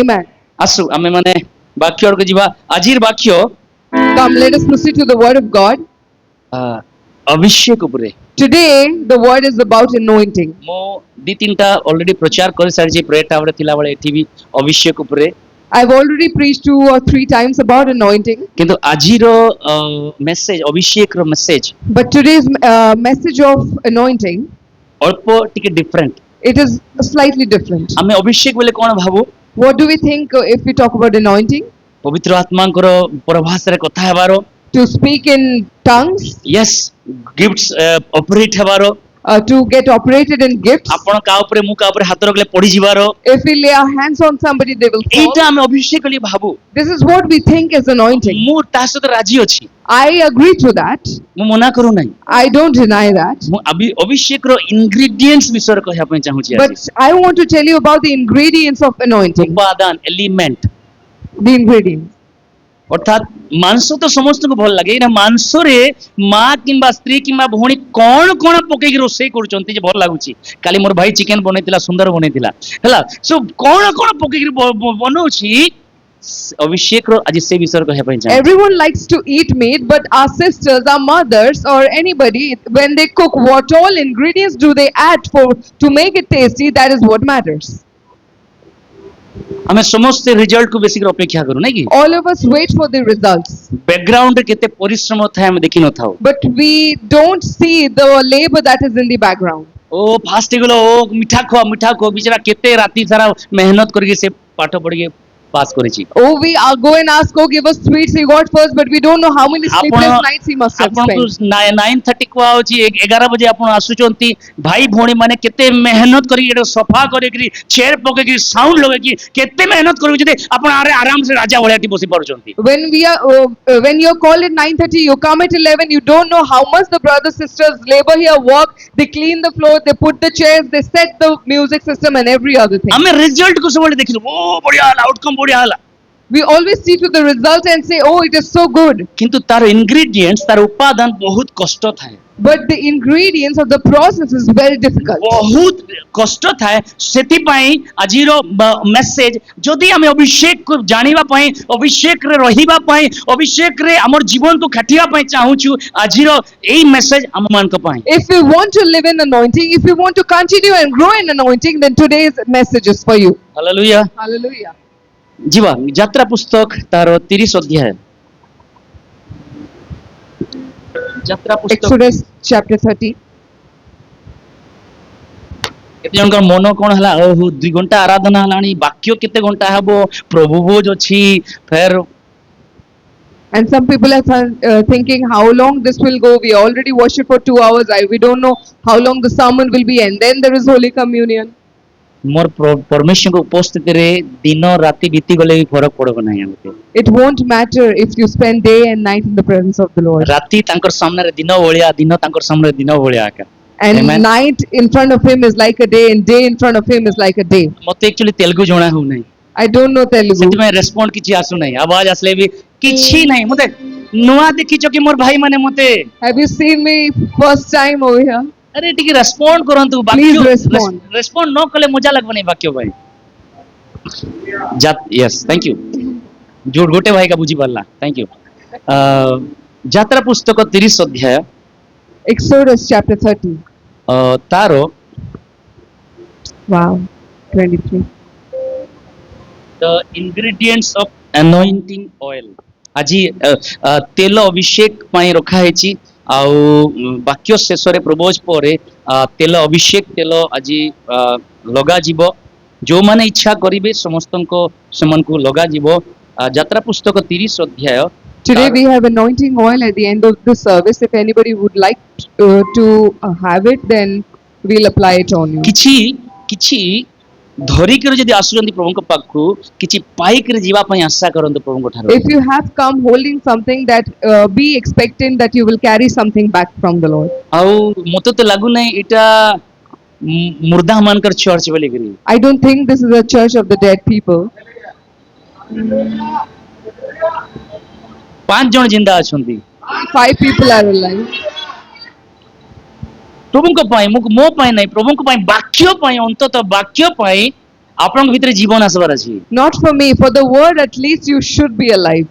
Amen. आसु आमे माने वाक्य को जीवा आजिर वाक्य Come, let us proceed to the word of God. अभिषेक उपरे Today, the word is about anointing. मो दी तीनटा ऑलरेडी प्रचार कर सारी प्रेयर टावर थिला बळे एठी भी अभिषेक उपरे I've already preached 2 or 3 times about anointing, किंतु आजिरो मेसेज अभिषेक रो message but today's message of anointing, अल्प टिके different it is slightly different. आमे अभिषेक बोले कोन भाबु What do we think if we talk about anointing? पवित्र आत्मा को परभाषा रे कथा हेबारो To speak in tongues, yes gifts operate हेबारो to get operated in gifts. आपण का ऊपर मु का ऊपर हाथ रखले पड़ी जिवारो If we lay our hands on somebody, they will fall. एटा आमे अभिषेक कली भाबु This is what we think is anointing. मु ता सहित राजी अछि I agree to that. मु मना करू नाही I don't deny that. मु अभिषेक रो इंग्रेडिएंट्स विषय कहया पय चाहू छी But I want to tell you about the ingredients of anointing. उपादान एलिमेंट The ingredients. अर्थात मांस तो समस्त को भल लागे ना मांस रे मां किंबा स्त्री किंबा भौणी कोन कोन पके की रोसई करूचंती जे भल लागुची काली मोर भाई चिकन बनेतिला सुंदर बनेतिला हला सो कोन कोन पके की बनौची अभिषेक रो आज से विषय कहया पय चाहू Everyone likes to eat meat, but our sisters, our mothers, or anybody, when they cook, what all ingredients do they add to make it tasty? That is what matters. हमें समस्त रिजल्ट को बेसिक अपेक्षा करू नै कि All of us wait for the results, background केते परिश्रम थाए हम देखि न थाउ but we don't see the labor that is in the background. ओ फास्ट गेलो ओ मिठा खो बिचारा केते राती सारा मेहनत करके से पाठ पढ़ के पास करेची Oh, we are go and ask, oh, give us sweets he got first, but we don't know how many sleepless nights he must have आपण को spent. 9:30 को आउची 11 बजे आपण आसुचंती भाई भौणी माने केते मेहनत करी एटा सफा करे कि चेयर पके कि साउंड लगे कि केते मेहनत करू जदे आपण आराम से राजा भलियाटी बसी पड़चंती When you're called at 9:30, you come at 11. You don't know how much the brothers sisters labor here, work. They clean the floor, they put the chairs, they set the music system and every other thing. हमें result को सब देखिलो ओ बढ़िया हला outcome बढ़िया हला We always see to the result and say, oh, it is so good. किंतु तार ingredients तार उपादान बहुत कष्ट थाए But the ingredients of the process is very difficult. बहुत कष्ट थाए सेति पई आजिरो मेसेज जदी हम अभिषेक को जानिबा पई अभिषेक रे रहिबा पई अभिषेक रे हमर जीवन को खाटिबा पई चाहूछु आजिरो एई मेसेज हम मान को पई If we want to live in anointing, if we want to continue and grow in anointing, then today's message is for you. Hallelujah Hallelujah. जीवा यात्रा पुस्तक तार 30 अध्याय यात्रा पुस्तक Exodus chapter 30. केते जनकर मन कोन हला ओहो 2 घंटा आराधना हलानी वाक्य केते घंटा हबो प्रभु भोज अछि फिर And some people are thinking how long this will go. We already worship for 2 hours. We don't know how long the sermon will be, and then there is Holy Communion. मोर परमेश्वर को उपस्थिति रे दिन राति बीती गले भी फरक पड़बो नाही हमके It won't matter if you spend day and night in the presence of the Lord. राति तांकर सामने रे दिन ओळिया दिन तांकर सामने दिन ओळिया का And Amen. night in front of Him is like a day, and day in front of Him is like a day. मते एक्चुअली तेलुगु जणा हो नाही I don't know Telugu. सेति में रेस्पोंड किछि आसु नाही आवाज आसले भी किछि नाही मते नुवा देखिचो कि मोर भाई माने मते Have you seen me first time over here? अरे टिके रेस्पोंड करंतु Please वाक्य respond. रेस्पोंड न कले मजा लागबो नाही वाक्य भाई जात यस थैंक यू जोड़ गोटे भाई का बुझी पारला थैंक यू यात्रा पुस्तक 30 अध्याय Exodus chapter 30. Taro Wow. 23. the ingredients of anointing oil আজি तेल अभिषेक पई रखा हेची आउ वाक्य शेष रे प्रबोज परे तेल अभिषेक तेल আজি लगा जीवो जो माने इच्छा करिवे समस्तन को समन को लगा जीवो यात्रा पुस्तक 30 अध्याय Today we have anointing oil at the end of the service. If anybody would like to have it, then we'll apply it on you. किछि किछि धरी कर जदी आसुचंदी प्रभु को पाखु किछि पाई कर जीवा पई आशा करंत प्रभु को ठारो If you have come holding something, that be expectant that you will carry something back from the Lord. आउ मते तो लागु नै इटा मुर्दा मानकर चर्च बोली करी I don't think this is a church of the dead people. 5 जन जिंदा अछंती 5 people are alive. प्रभु को पाई मो पाई नै प्रभु को पाई वाक्य पाई अंतत वाक्य पाई आपन भितर जीवन आसबार अछि Not for me, for the word at least you should be alive.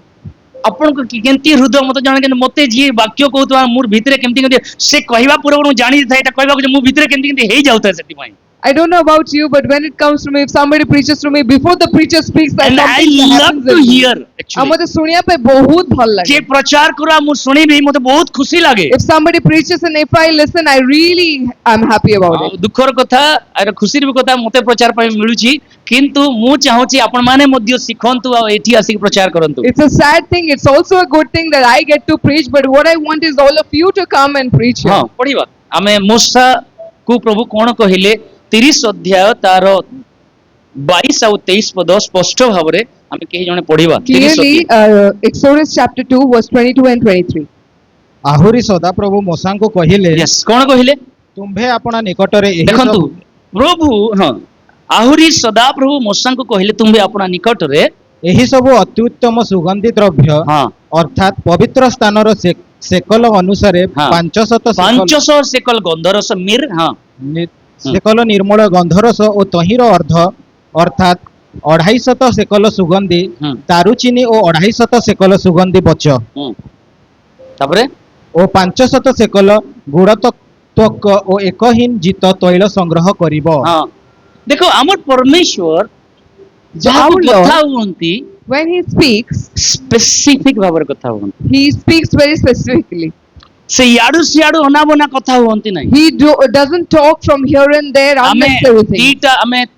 आपन को केंती हृदय मत जाने के मते जी वाक्य कहतवा मोर भितर केंती केंती से कहबा पूर्व जानि था एटा कहबा जे मो भितर केंती केंती हेई जाउता सेति पई I don't know about you, but when it comes to me, if somebody preaches to me, before the preacher speaks, that and I something love happens to in me. hear और actually मुझे सुनिया पे बहुत भल जे लगे. प्रचार करा मु सुनिबी मते बहुत खुशी लागे If somebody preaches and if I listen, I really am happy about it. दुखर कथा आर खुशीर भी कथा मते प्रचार पई मिलुची किंतु मु चाहूची आपन माने मध्य सिखंतु आ एठी आसी प्रचार करंतु It's a sad thing. It's also a good thing that I get to preach, but what I want is all of you to come and preach here. हां पढिबा आमे मूसा को प्रभु कोन कहिले 30 अध्याय तार 22 और 23 पद स्पष्ट भाव रे आमे केही जने पढिबा 30 Clearly, अध्याय Exodus chapter 2, verse 22 and 23. ଆହୁରି ସଦାପ୍ରଭୁ ମୋସାଙ୍କୁ କହିଲେ यस कोन कहिले ତୁମ୍ଭେ ଆପଣା ନିକଟରେ ଏହି देखंतु ସବୁ प्रभु हां आहुरी सदा प्रभु मूसा को कहिले तुम्बे अपना निकट रे ଏହି ସବୁ ଅତ୍ୟୁତ୍ତମ ସୁଗନ୍ଧି ଦ୍ରବ୍ୟ हां ଅର୍ଥାତ୍ ପବିତ୍ର ସ୍ଥାନର ସେକଲ ଅନୁସାରେ ହଁ। 500 सेकल गंधरस मिर हां ସେକଲ ନିର୍ମଳ ଗନ୍ଧରସ ଓ ତହିଁର ଅର୍ଧ ଅର୍ଥାତ୍ 250 ସେକଲ ସୁଗନ୍ଧି ହୁଁ। ଦାରୁଚିନି ଓ 250 ସେକଲ ସୁଗନ୍ଧି ବଚ तापरे ଓ 500 ସେକଲ ଗୁଡ଼ତକ ଓ एकहीन ଜିତ ତୈଳ ସଂଗ୍ରହ କରିବ। हां देखो हमर परमेश्वर Our जहाँ Lord, कथा हुंती when he speaks, specific Bhabar कथा हुंती he speaks very specifically. से याडू सियाडू अनाबना कथा हुंती नहीं He doesn't talk from here and there आमे unnecessary things.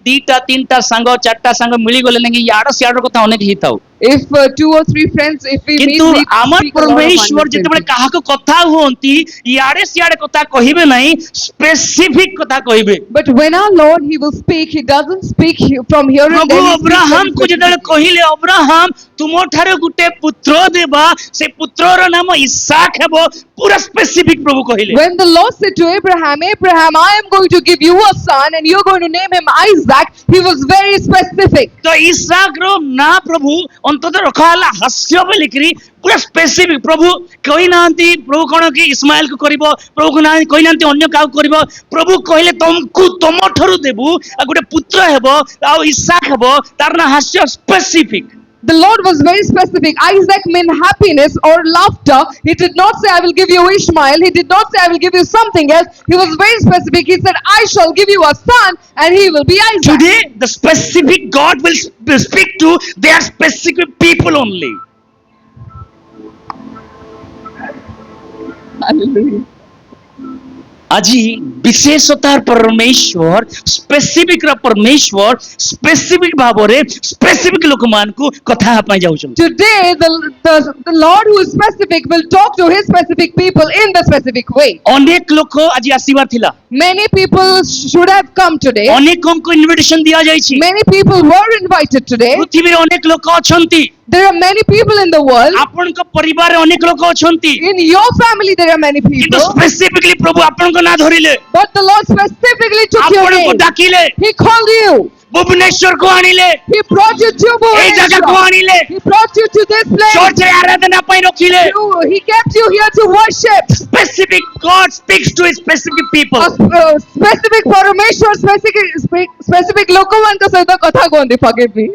दीटा तीनटा संग चारटा संग मिली गले नहीं याडू सियाडू कथा अनेक हिताउ If 2 or 3 friends, if we meet, किंतु we आमर speak a lot of परमेश्वर unnecessary जेतेबेले things. काहा को कथा हुंती याडे सियाडे कथा कहिबे नहीं स्पेसिफिक कथा कहिबे But when our Lord, he will speak, he doesn't speak from here and Prabhu there. He speaks Abraham very को जेतेबेले specifically. कहिले अब्राहम तुमो ठारे गुटे पुत्र देबा से पुत्रर नाम इसहाक हेबो पूरा स्पेसिफिक प्रभु कहिले When the Lord said to Abraham, Abraham, I am going to give you a son and you're going to name him Isaac, he was very specific. तो इसहाक रो ना प्रभु अंतत रखाला हास्य बोलिकरी पूरा स्पेसिफिक प्रभु कहि नांती प्रभु कोन कि इस्माइल को करिवो प्रभु को ना कहि नांती अन्य काउ करिवो प्रभु कहिले तुमको तुम ठरु देबु आ गुटे पुत्र हेबो आ इसहाक हेबो तार ना हास्य specific The Lord was very specific. Isaac meant happiness or laughter. He did not say, I will give you Ishmael. He did not say, I will give you something else. He was very specific. He said, I shall give you a son and he will be Isaac. today the specific God will speak to their specific people only Hallelujah. আজি विशेषतार परमेश्वर specific भाबरे specific लोक मान को कथा पई जाउछन Today, the Lord who is specific will talk to his specific people in the specific way. अनेक लोक आज आसीबार थिला Many people should have come today. अनेक को इनविटेशन दिया जायछि Many people were invited today. पृथ्वी रे अनेक लोक अछंती There are many people in the world. आपन को परिवार रे अनेक लोक अछंती In your family, there are many किंतु people. स्पेसिफिकली प्रभु आपन को ना धरिले But the Lord specifically took your आपन को name. डाकिले He called you. Bhubaneswar को आनिले He brought you to ए जगह को Bhubaneswar. आनिले He brought you to this place. Church रे आराधना पई रखिले He kept you here to worship. specific God speaks to his specific people Specific Parameshwar, specific ଲୋକମାନଙ୍କ ସହିତ କଥା କୁହନ୍ତି. Forgive me.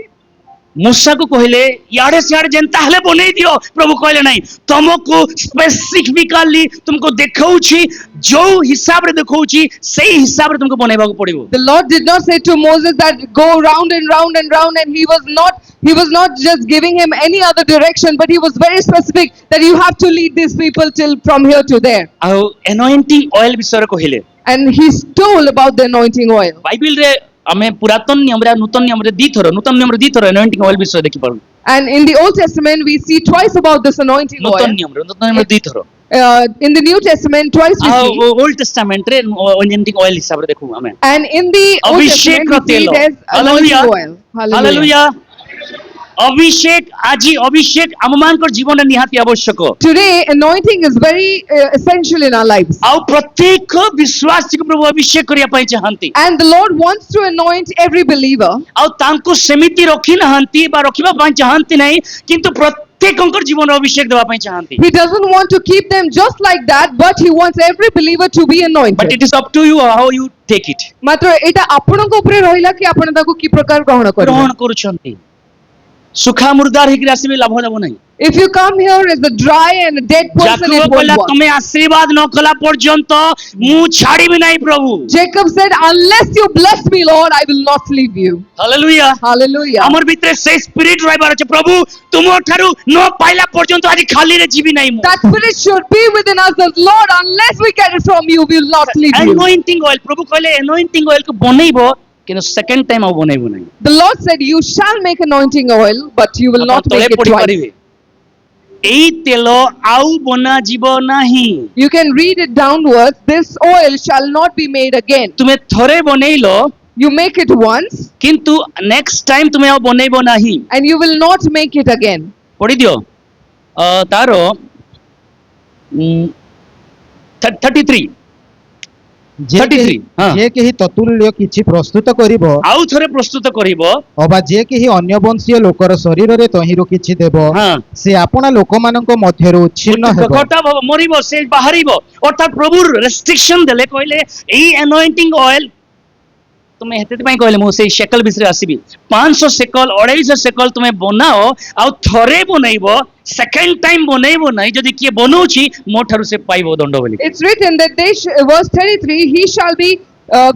मूसा को कहले याडे सियाडे जेंता हले बनै दियो प्रभु कहले नहीं तुमको स्पेसिफिकली तुमको देखाउची जो हिसाब रे देखाउची सही हिसाब रे तुमको बनेबा को पड़िबो The Lord did not say to Moses that go round and round and round, and he was not just giving him any other direction, but he was very specific that you have to lead these people till from here to there. आ anointing oil विषय रे कहले And he told about the anointing oil. Bible रे आमे पुरातन नियम रे नूतन नियम रे नूतन नियम रे दी थरो एनॉइंटिंग ऑयल विषय देखि पारु And in the Old Testament, we see twice about this anointing Nutan oil. नियम रे दी थरो In the New Testament, twice we आ see. ओल्ड टेस्टामेंट रे एनॉइंटिंग ऑयल हिसाब रे देखु आमे And in the Old Abhishek Testament, we see तेल there's anointing oil. Hallelujah. Hallelujah अभिषेक आजी अभिषेक आममानकर जीवन रे निहाती आवश्यक Today, anointing is very essential in our lives. आ प्रत्येक विश्वासी को प्रभु अभिषेक करिया पई चाहंती And the Lord wants to anoint every believer. आ तांको समिति रखि नहंती बा रखिबा पई चाहंती नहीं किंतु प्रत्येकंकर जीवन रे अभिषेक देबा पई चाहंती He doesn't want to keep them just like that, but he wants every believer to be but anointed. It is up to you how you take it. ମାତ୍ର ଏଇଟା ଆପଣଙ୍କ ଉପରେ ରହିଲା କି ଆପଣ ତାକୁ କି ପ୍ରକାର ଗ୍ରହଣ କରିବେ। ଗ୍ରହଣ କରୁଛନ୍ତି। ସୁଖା ମୁର୍ଦାର ହେଇକି ଆସିବେ ଲାଭ ଦେବ ନାହିଁ। If you come here as a dry and a dead person, ଯାକୋବ it won't କହିଲା work. ତମେ ଆଶୀର୍ବାଦ ନ କଲା ପର୍ଯ୍ୟନ୍ତ ମୁଁ ଛାଡ଼ିବି ନାହିଁ ପ୍ରଭୁ। Jacob said, unless you bless me, Lord, I will not leave you. Hallelujah. Hallelujah. ଆମର ଭିତରେ ସେଇ ସ୍ପିରିଟ ରହିବାର ଅଛି, ପ୍ରଭୁ ତୁମ ଠାରୁ ନ ପାଇଲା ପର୍ଯ୍ୟନ୍ତ ଆଜି ଖାଲିରେ ଯିବି ନାହିଁ ମୁଁ। That spirit should be within us, that Lord, unless we get it from you, we will not leave you. anointing oil, ପ୍ରଭୁ କହିଲେ anointing oil କୁ ବନେଇବ କିନ୍ତୁ ସେକେଣ୍ଡ ଟାଇମ ଆଉ ବନେଇବ ନାହିଁ। The Lord said, you shall make anointing oil, but you will ଆପଣ not ତଳେ make it ପଢି twice. ପାରିବେ। ଏଇ ତେଲ ଆଉ ବନା ଯିବ ନାହିଁ। You can read it downwards. This oil shall not be made again. ତୁମେ ଥରେ ବନେଇଲ You make it once, କିନ୍ତୁ ନେକ୍ସଟ ଟାଇମ ତୁମେ ଆଉ ବନେଇବ ନାହିଁ। and you will not make it again. ପଢି ଦିଅ ତାର 33 ହଁ। ଯେ କେହି ତତୁଲ୍ୟ କିଛି ପ୍ରସ୍ତୁତ କରିବ ଆଉ ଥରେ ପ୍ରସ୍ତୁତ କରିବ। ଅବା ଯେ କେହି ଅନ୍ୟ ବଂଶୀୟ ଲୋକର ଶରୀରରେ ତହିଁରୁ କିଛି ଦେବ ହଁ। ସେ ଆପଣା ଲୋକମାନଙ୍କ ମଧ୍ୟରୁ ଉଚ୍ଛିନ୍ନ ହେବ। କଟା ମରିବ, ସେ ବାହାରିବ। ଅର୍ଥାৎ ପ୍ରଭୁ ରେଷ୍ଟ୍ରିକ୍ସନ ଦେଲେ, କହିଲେ ଏଇ anointing oil ତୁମେ ସେଥିପାଇଁ କହିଲେ ମୁଁ ସେଇ ସେକଲ ବିଷୟରେ ଆସିବି। 500 ସେକଲ 250 ସେକଲ ତୁମେ ବନାଅ, ଆଉ ଥରେ ବନେଇବ, ସେକେଣ୍ଡ ଟାଇମ ବନେଇବ ନାହିଁ। ଯଦି କିଏ ବନଉଛି ମୋ ଠାରୁ ସେ ପାଇବ ଦଣ୍ଡ ବୋଲି। It's written that verse 33, he shall be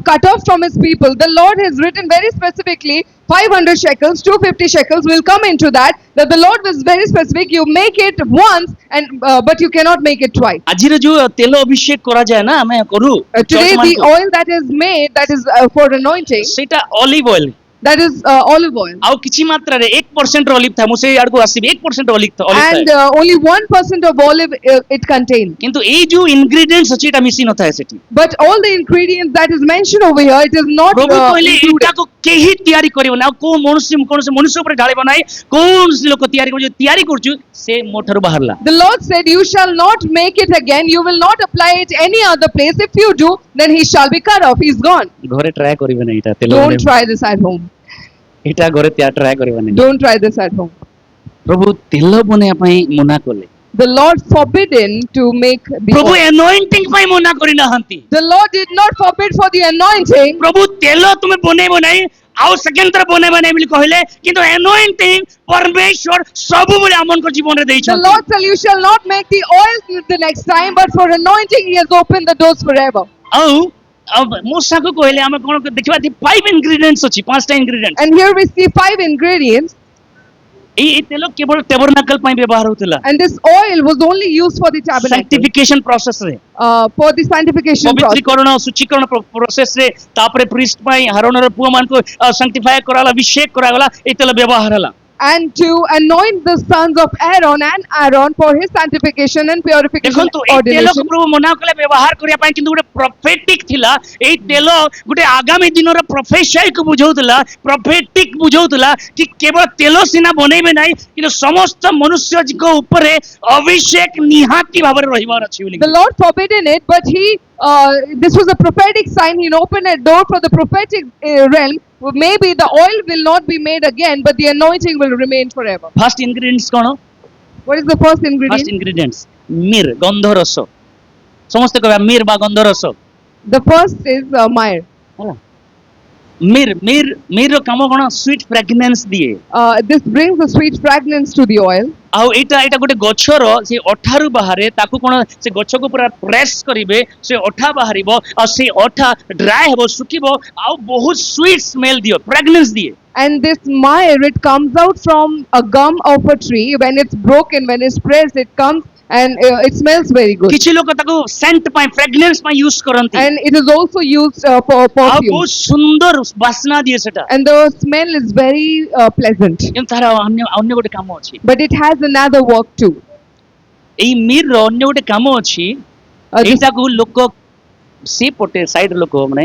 cut off from his people. The Lord has written very specifically 500 shekels, 250 shekels will come into that. That the Lord was very specific. You make it once, and but you cannot make it twice. ଆଜିର ଯୋଉ ତେଲ ଅଭିଷେକ କରାଯାଏ ନା ଆମେ କରୁ Today the oil that is made, that is for anointing, ସେଇଟା olive oil. that is olive oil. ଆଉ କିଛି ମାତ୍ରାରେ 1% ଅଲିଭ ଥାଏ। ମୁଁ ସେଇ ଆଡକୁ ଆସିବି। 1% ଅଲିଭ And ଥାଏ। only 1% of olive it contains. କିନ୍ତୁ ଏଇ ଯୋଉ ଇନଗ୍ରେଡିଏଣ୍ଟସ ଅଛି ଏଟା ମିଶି ନଥାଏ ସେଠି। But all the ingredients that is mentioned over here, it is not ପ୍ରଭୁ କହିଲେ included. ଏଟାକୁ କେହି ତିଆରି କରିବନି, ଆଉ କୌଣସି ମନୁଷ୍ୟ ଉପରେ ଢାଳିବ ନାହିଁ। କୌଣସି ଲୋକ ତିଆରି କରୁଛି, ତିଆରି କରୁଛୁ ସେ ମୋ ଠାରୁ ବାହାରିଲା। The Lord said, you shall not make it again. You will not apply it any other place. If you do, then he shall be cut off. He's gone. ଘରେ ଟ୍ରାଏ କରିବେ ନାହିଁ ଏଟା ତେଲ Don't ବନେଇବା। try this at home. ଏଟା ଘରେ try କରିବେ ନାହିଁ। Don't try this at home. ପ୍ରଭୁ ତେଲ ବନେଇବା ପାଇଁ ମନା କଲେ। The Lord forbidden to make the ପ୍ରଭୁ oil. anointing ପାଇଁ ମନା କରିନାହାନ୍ତି। The Lord did not forbid for the anointing. ପ୍ରଭୁ ତେଲ ତୁମେ ବନେଇବ ନାହିଁ, ଆଉ ସେକେଣ୍ଡ ଥର ବନେଇବ ନାହିଁ ବୋଲି କହିଲେ, କିନ୍ତୁ anointing ପରମେଶ୍ୱର ସବୁବେଳେ ଆମଙ୍କ ଜୀବନରେ The ଦେଇଛନ୍ତି। Lord said, you shall not make the oil the next time, but for anointing he has opened the doors forever. ଆଉ ମୂଷାକୁ କହିଲେ ଆମେ କଣ ଦେଖିବା, 5 ingredients ଅଛି, 5ଟା ingredients। And here we see 5 ingredients. ଏଇ ତେଲ କେବଳ ଟେବରନାକଲ ପାଇଁ ବ୍ୟବହାର ହଉଥିଲା। And this oil was only used for the tabernacle. Sanctification process ରେ, For the sanctification process. ପବିତ୍ରୀକରଣ ଶୁଚିକରଣ ପ୍ରୋସେସ ରେ, ତାପରେ ପ୍ରିଷ୍ଟ ପାଇଁ ହାରୋନର ପୁଅ ମାନଙ୍କୁ ସାଙ୍କ୍ଟିଫାଏ କରାଗଲା, ଅଭିଷେକ କରାଗଲା, ଏଇ ତେଲ ବ୍ୟବହାର ହେଲା। And to anoint the sons of Aaron and Aaron for his sanctification and purification ଦେଖନ୍ତୁ ଏଇ ତେଲକୁ ordination. ପ୍ରଭୁ ମନା କଲେ ବ୍ୟବହାର କରିବା ପାଇଁ, କିନ୍ତୁ ଗୋଟେ ପ୍ରଫେଟିକ ଥିଲା। ଏଇ ତେଲ ଗୋଟେ ଆଗାମୀ ଦିନର ପ୍ରଫେସିଆକୁ ବୁଝାଉଥିଲା, ପ୍ରଫେଟିକ ବୁଝାଉଥିଲା କି କେବଳ ତେଲ ସିନା ବନେଇବେ ନାହିଁ, କିନ୍ତୁ ସମସ୍ତ ମନୁଷ୍ୟଙ୍କ ଉପରେ ଅଭିଷେକ ନିହାତି ଭାବରେ ରହିବାର ଅଛି ବୋଲି। The Lord forbidden it, but this was a prophetic sign. He opened a door for the prophetic realm. Maybe the oil will not be made again, but the anointing will remain forever. First ingredients କଣ? What is the first first ingredient? Ingredients ମିର, ଗନ୍ଧରସ। ସମସ୍ତେ କହିବା ମିର ବା ଗନ୍ଧରସ। The first is myrrh. ହେଲା, ମିର କାମ କଣ? Sweet fragrance ଦିଏ। This brings a sweet fragrance to the oil. ଆଉ ଏଇଟା ଗୋଟେ ଗଛର ସେ ଅଠାରୁ ବାହାରେ, ତାକୁ କଣ ସେ ଗଛକୁ ପୁରା ପ୍ରେସ କରିବେ, ସେ ଅଠା ବାହାରିବ, ଆଉ ସେ ଅଠା ଡ୍ରାଏ ହେବ, ଶୁଖିବ, ଆଉ ବହୁତ ସୁଇଟ ସ୍ମେଲ ଦିଏ, ଫ୍ରାଗ୍ରାନ୍ସ ଦିଏ। And this myrrh, it comes out from a gum of a tree. When it's broken, when it's pressed, it comes and it smells very good. କିଛି ଲୋକ ତାକୁ ସେଣ୍ଟ ପାଇଁ, ଫ୍ରାଗ୍ରାନ୍ସ ପାଇଁ ୟୁଜ କରନ୍ତି, And it is also used for ଆଉ perfume. ବହୁତ ସୁନ୍ଦର ବାସ୍ନା ଦିଏ ସେଟା। And the smell is very pleasant. କିନ୍ତୁ ତାର ଅନ୍ୟ ଗୋଟେ କାମ ଅଛି। But it has another work too. ଏଇ ମିର ଅନ୍ୟ ଗୋଟେ କାମ ଅଛି। This, ଏଇଟାକୁ ଲୋକ ସେ ପଟେ ସାଇଡ ଲୋକ ମାନେ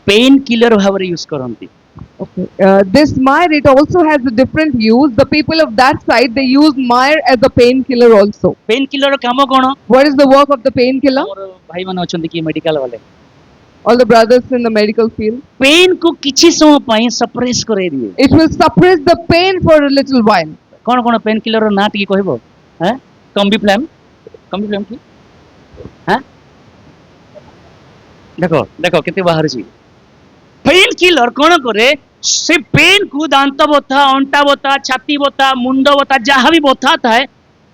ପେନ୍ କିଲର ଭାବରେ ୟୁଜ କରନ୍ତି। this myrrh, it also has a different use. The people of that side, they use myrrh as a painkiller also. Painkiller କାମ କଣ? What is the work of the painkiller? ଆମର ଭାଇମାନେ ଅଛନ୍ତି କି medical ବାଲେ, All the brothers in the medical field. Pain କୁ କିଛି ସମୟ ପାଇଁ ସପ୍ରେସ କରେଇ ଦିଏ। It will suppress the pain for a little while. କଣ କଣ ପେନ୍ କିଲର ନାଁ ଟିକେ କହିବ? ହାଁ, କମ୍ବିଫ୍ଲାମ କି? ହାଁ, ଦେଖ କେତେ ବାହାରୁଛି। पेन किलर कौन करे से पेन को दांत बता अंटा बता छाती बता मुंड बता जहाँ भी बता था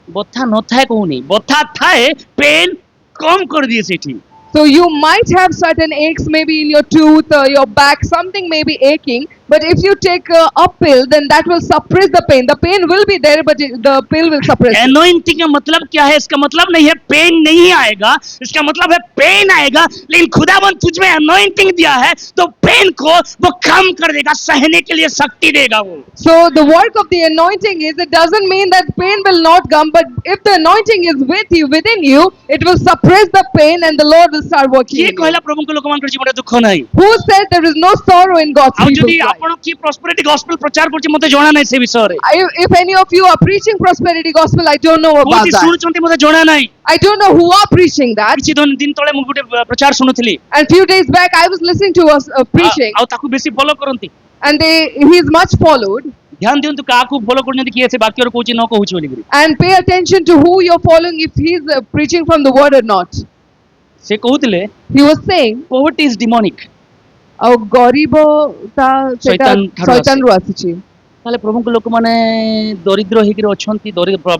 बता न था कहूनी बता था पेन कम कर दिए सेठी So you might have certain aches maybe in your tooth or your back, something may be aching. But if you take a pill, then that will suppress the pain. The pain will be there, but the pill will suppress it. Anointing का मतलब क्या है? इसका मतलब नहीं है pen नहीं आएगा, इसका मतलब है पेन आएगा, लेकिन खुदावन तुझ में एनोइंटिंग दिया है तो पेन को वो कम कर देगा, सहने के लिए शक्ति देगा वो. So the work of the anointing is, it doesn't mean that pain will not come, but if the anointing is with you, within you, it will suppress the pain and the Lord will start working. କିଏ in you. କହିଲା ପ୍ରଭୁଙ୍କ ଲୋକମାନଙ୍କର ଜୀବନରେ ଦୁଃଖ ନାହିଁ? Who said there is no sorrow in God's ଆଉ people's ଯଦି life? ଆପଣ କିଏ ପ୍ରସ୍ପେରିଟି ଗସ୍ପେଲ ପ୍ରଚାର କରୁଛି ମୋତେ ଜଣା ନାହିଁ ସେ ବିଷୟରେ. If any of you are preaching prosperity gospel, I don't know about କୋଉଠି that. ଶୁଣୁଛନ୍ତି ମୋତେ ଜଣା ନାହିଁ. I don't know who are preaching that. କିଛି ଦିନ ତଳେ ମୁଁ ଗୋଟେ ପ୍ରଚାର ଶୁଣୁଥିଲି. And few days back, I was listening to a preaching, ଆଉ ତାକୁ ବେଶୀ ଫଲୋ କରନ୍ତି. and he is much followed. ଧ୍ୟାନ ଦିଅନ୍ତୁ କାହାକୁ ଫଲୋ କରୁଛନ୍ତି କିଏ ସେ ବାକ୍ୟରେ କହୁଛି ନ କହୁଛି ବୋଲିକିରି. And pay attention to who you're following, if he's preaching from the word or not. ସେ କହୁଥିଲେ He was saying, poverty is demonic. ଆଉ ଗରିବ ତା ଶୈତାନ ଠାରୁ ଶୈତାନରୁ ଆସିଛି. ତାହେଲେ ପ୍ରଭୁଙ୍କ ଲୋକମାନେ ଦରିଦ୍ର ହେଇକିରି ଅଛନ୍ତି,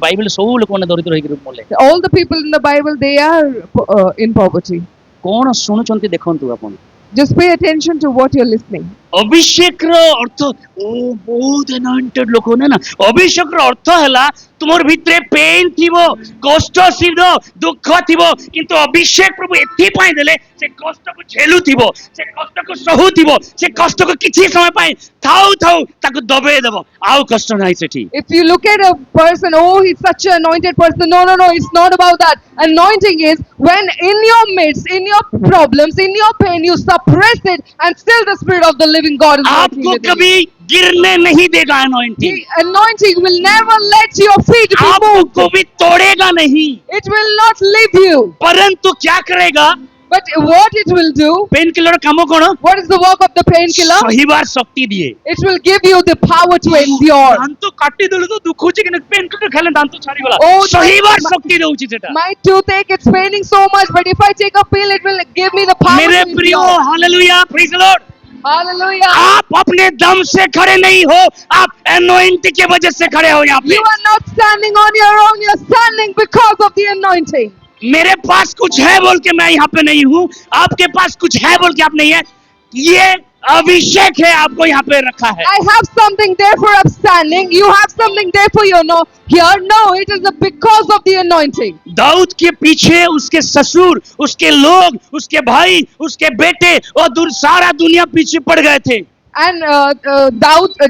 ବାଇବେଲ ସବୁ ଲୋକମାନେ ଦରିଦ୍ର ହେଇକିରି ମଲେ. All the people in the Bible, they are in poverty. କଣ ଶୁଣୁଛନ୍ତି ଦେଖନ୍ତୁ ଆପଣ. Just pay attention to what you're listening. ଅଭିଷେକର ଅର୍ଥ ଓ ବହୁତ anointed ଲୋକ ନା ଅଭିଷେକର ଅର୍ଥ ହେଲା ତୁମର ଭିତରେ ପେନ୍ ଥିବ, କଷ୍ଟ ଥିବ, ଦୁଃଖ ଥିବ, କିନ୍ତୁ ଅଭିଷେକ ପ୍ରଭୁ ଏଥିପାଇଁ ଦେଲେ ସେ କଷ୍ଟକୁ ଝେଲୁଥିବ, ସେ କଷ୍ଟକୁ ସହୁଥିବ, ସେ କଷ୍ଟକୁ କିଛି ସମୟ ପାଇଁ ଥାଉ ଥାଉ ତାକୁ ଦବେଇ ଦେବ, ଆଉ କଷ୍ଟ ନାହିଁ ସେଠି. If you look at a person, oh, he's such an anointed person. No, it's not about that. Anointing is when in your midst, in your problems, in your pain, you suppress it, and still the Spirit of the living God is working आपको within you. कभी गिरने नहीं देगा anointing. The anointing will never let your feet be आपको moved. कभी तोड़ेगा नहीं, It will not leave you. परंतु क्या करेगा? But what it will do, pain killer काम कौन? what is the work of the painkiller? सहीबार शक्ति दिए. It will give you the power to endure. दांत काटी देले तो दुख होची कि पेन किलर खाले दांत छाड़ी गला. Oh, सहीबार शक्ति देउची सेटा. My toothache, it's paining so much, but if I take a pill, it will give me the power मेरे to प्रियो, endure. Hallelujah, praise the Lord. Hallelujah. आप अपने दम से खड़े नहीं हो, आप एनोइंटिंग की वजह से खड़े हो यहाँ पे. You are not standing on your own, you're standing because of the anointing. मेरे पास कुछ है बोल के मैं यहाँ पे नहीं हूँ, आपके पास कुछ है बोल के आप नहीं है. ये अभिषेक है, आपको यहाँ पे रखा है. I have something there for upstanding. You have something there for your no. Here, no, it is because of the anointing. Dawood के पीछे उसके ससुर, उसके लोग, उसके भाई, उसके बेटे और सारा दुनिया पीछे पड़ गए थे. And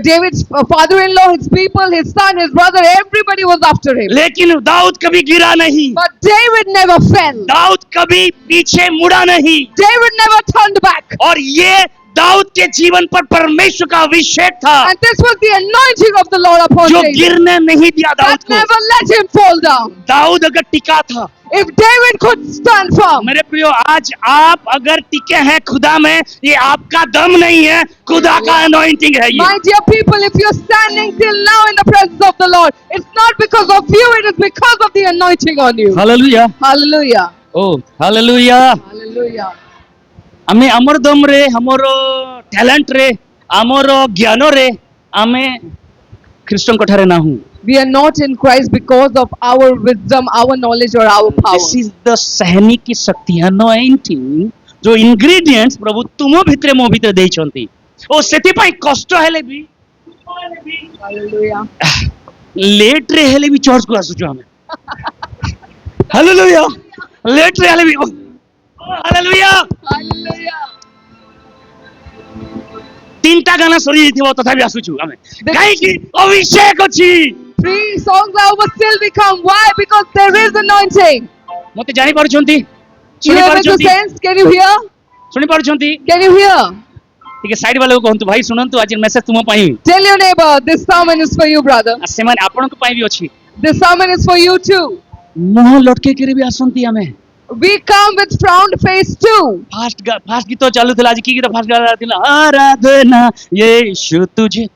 David's father-in-law, his people, his son, his brother, everybody was after him. लेकिन दाऊद कभी गिरा नहीं. But David never fell. Dawood कभी पीछे मुड़ा नहीं. David never turned back. और ये दाऊद के जीवन पर परमेश्वर का अभिषेक था And this was the anointing of the Lord upon जो David. गिरने नहीं दिया दाऊद That को. never let him fall down. Dawood अगर टिका था. If David could stand firm, मेरे प्रियो, आज आप अगर टिके हैं खुदा में, ये आपका दम नहीं है, खुदा का अनॉइंटिंग है ये. my dear people, if you're standing till now in the presence of the Lord, it's not because of you, it is because of the anointing on you. Hallelujah. Hallelujah. O hallelujah. Hallelujah. आमे हमर दम रे, हमर talent रे, हमर ज्ञान रे आमे ख्रिस्टन कठारे ना हूं. We are not in Christ because of our wisdom, our knowledge, or our power. This is the सहनी की शक्ति, अनॉइंटिंग जो इंग्रेडिएंट्स प्रभु तुम भितरे मो भितरे देइछंती. ओ सेति पई कष्ट हेले भी Hallelujah. लेट रे हेले भी चर्च को आसुछु हमें. हालेलुया. लेट रे हेले भी हालेलुया. Hallelujah. तीनटा गाना सरी जइथिबो तथापि आसुछु हमें. काहे कि अभिषेक अछि. 3 songs are over, still we come. Why? Because there is anointing. मते जानि पारुछंती, You सुनि are able to पारुछंती, sense? Can you hear? सुनि पारुछंती. Can you hear? ठीक है, साइड वाले को कहंतु भाई सुनंतु आज मेसेज तुम पई. Tell your neighbor, this sermon is for you, brother. आ से माने आपन को पई भी अछि. This sermon is for you too. मुंह लटके के भी आसंती हमें. We come with frowned face too. Fast गीत चालू थिला. आज की गीत फास्ट गाला थिला. आराधना यीशु तुझे.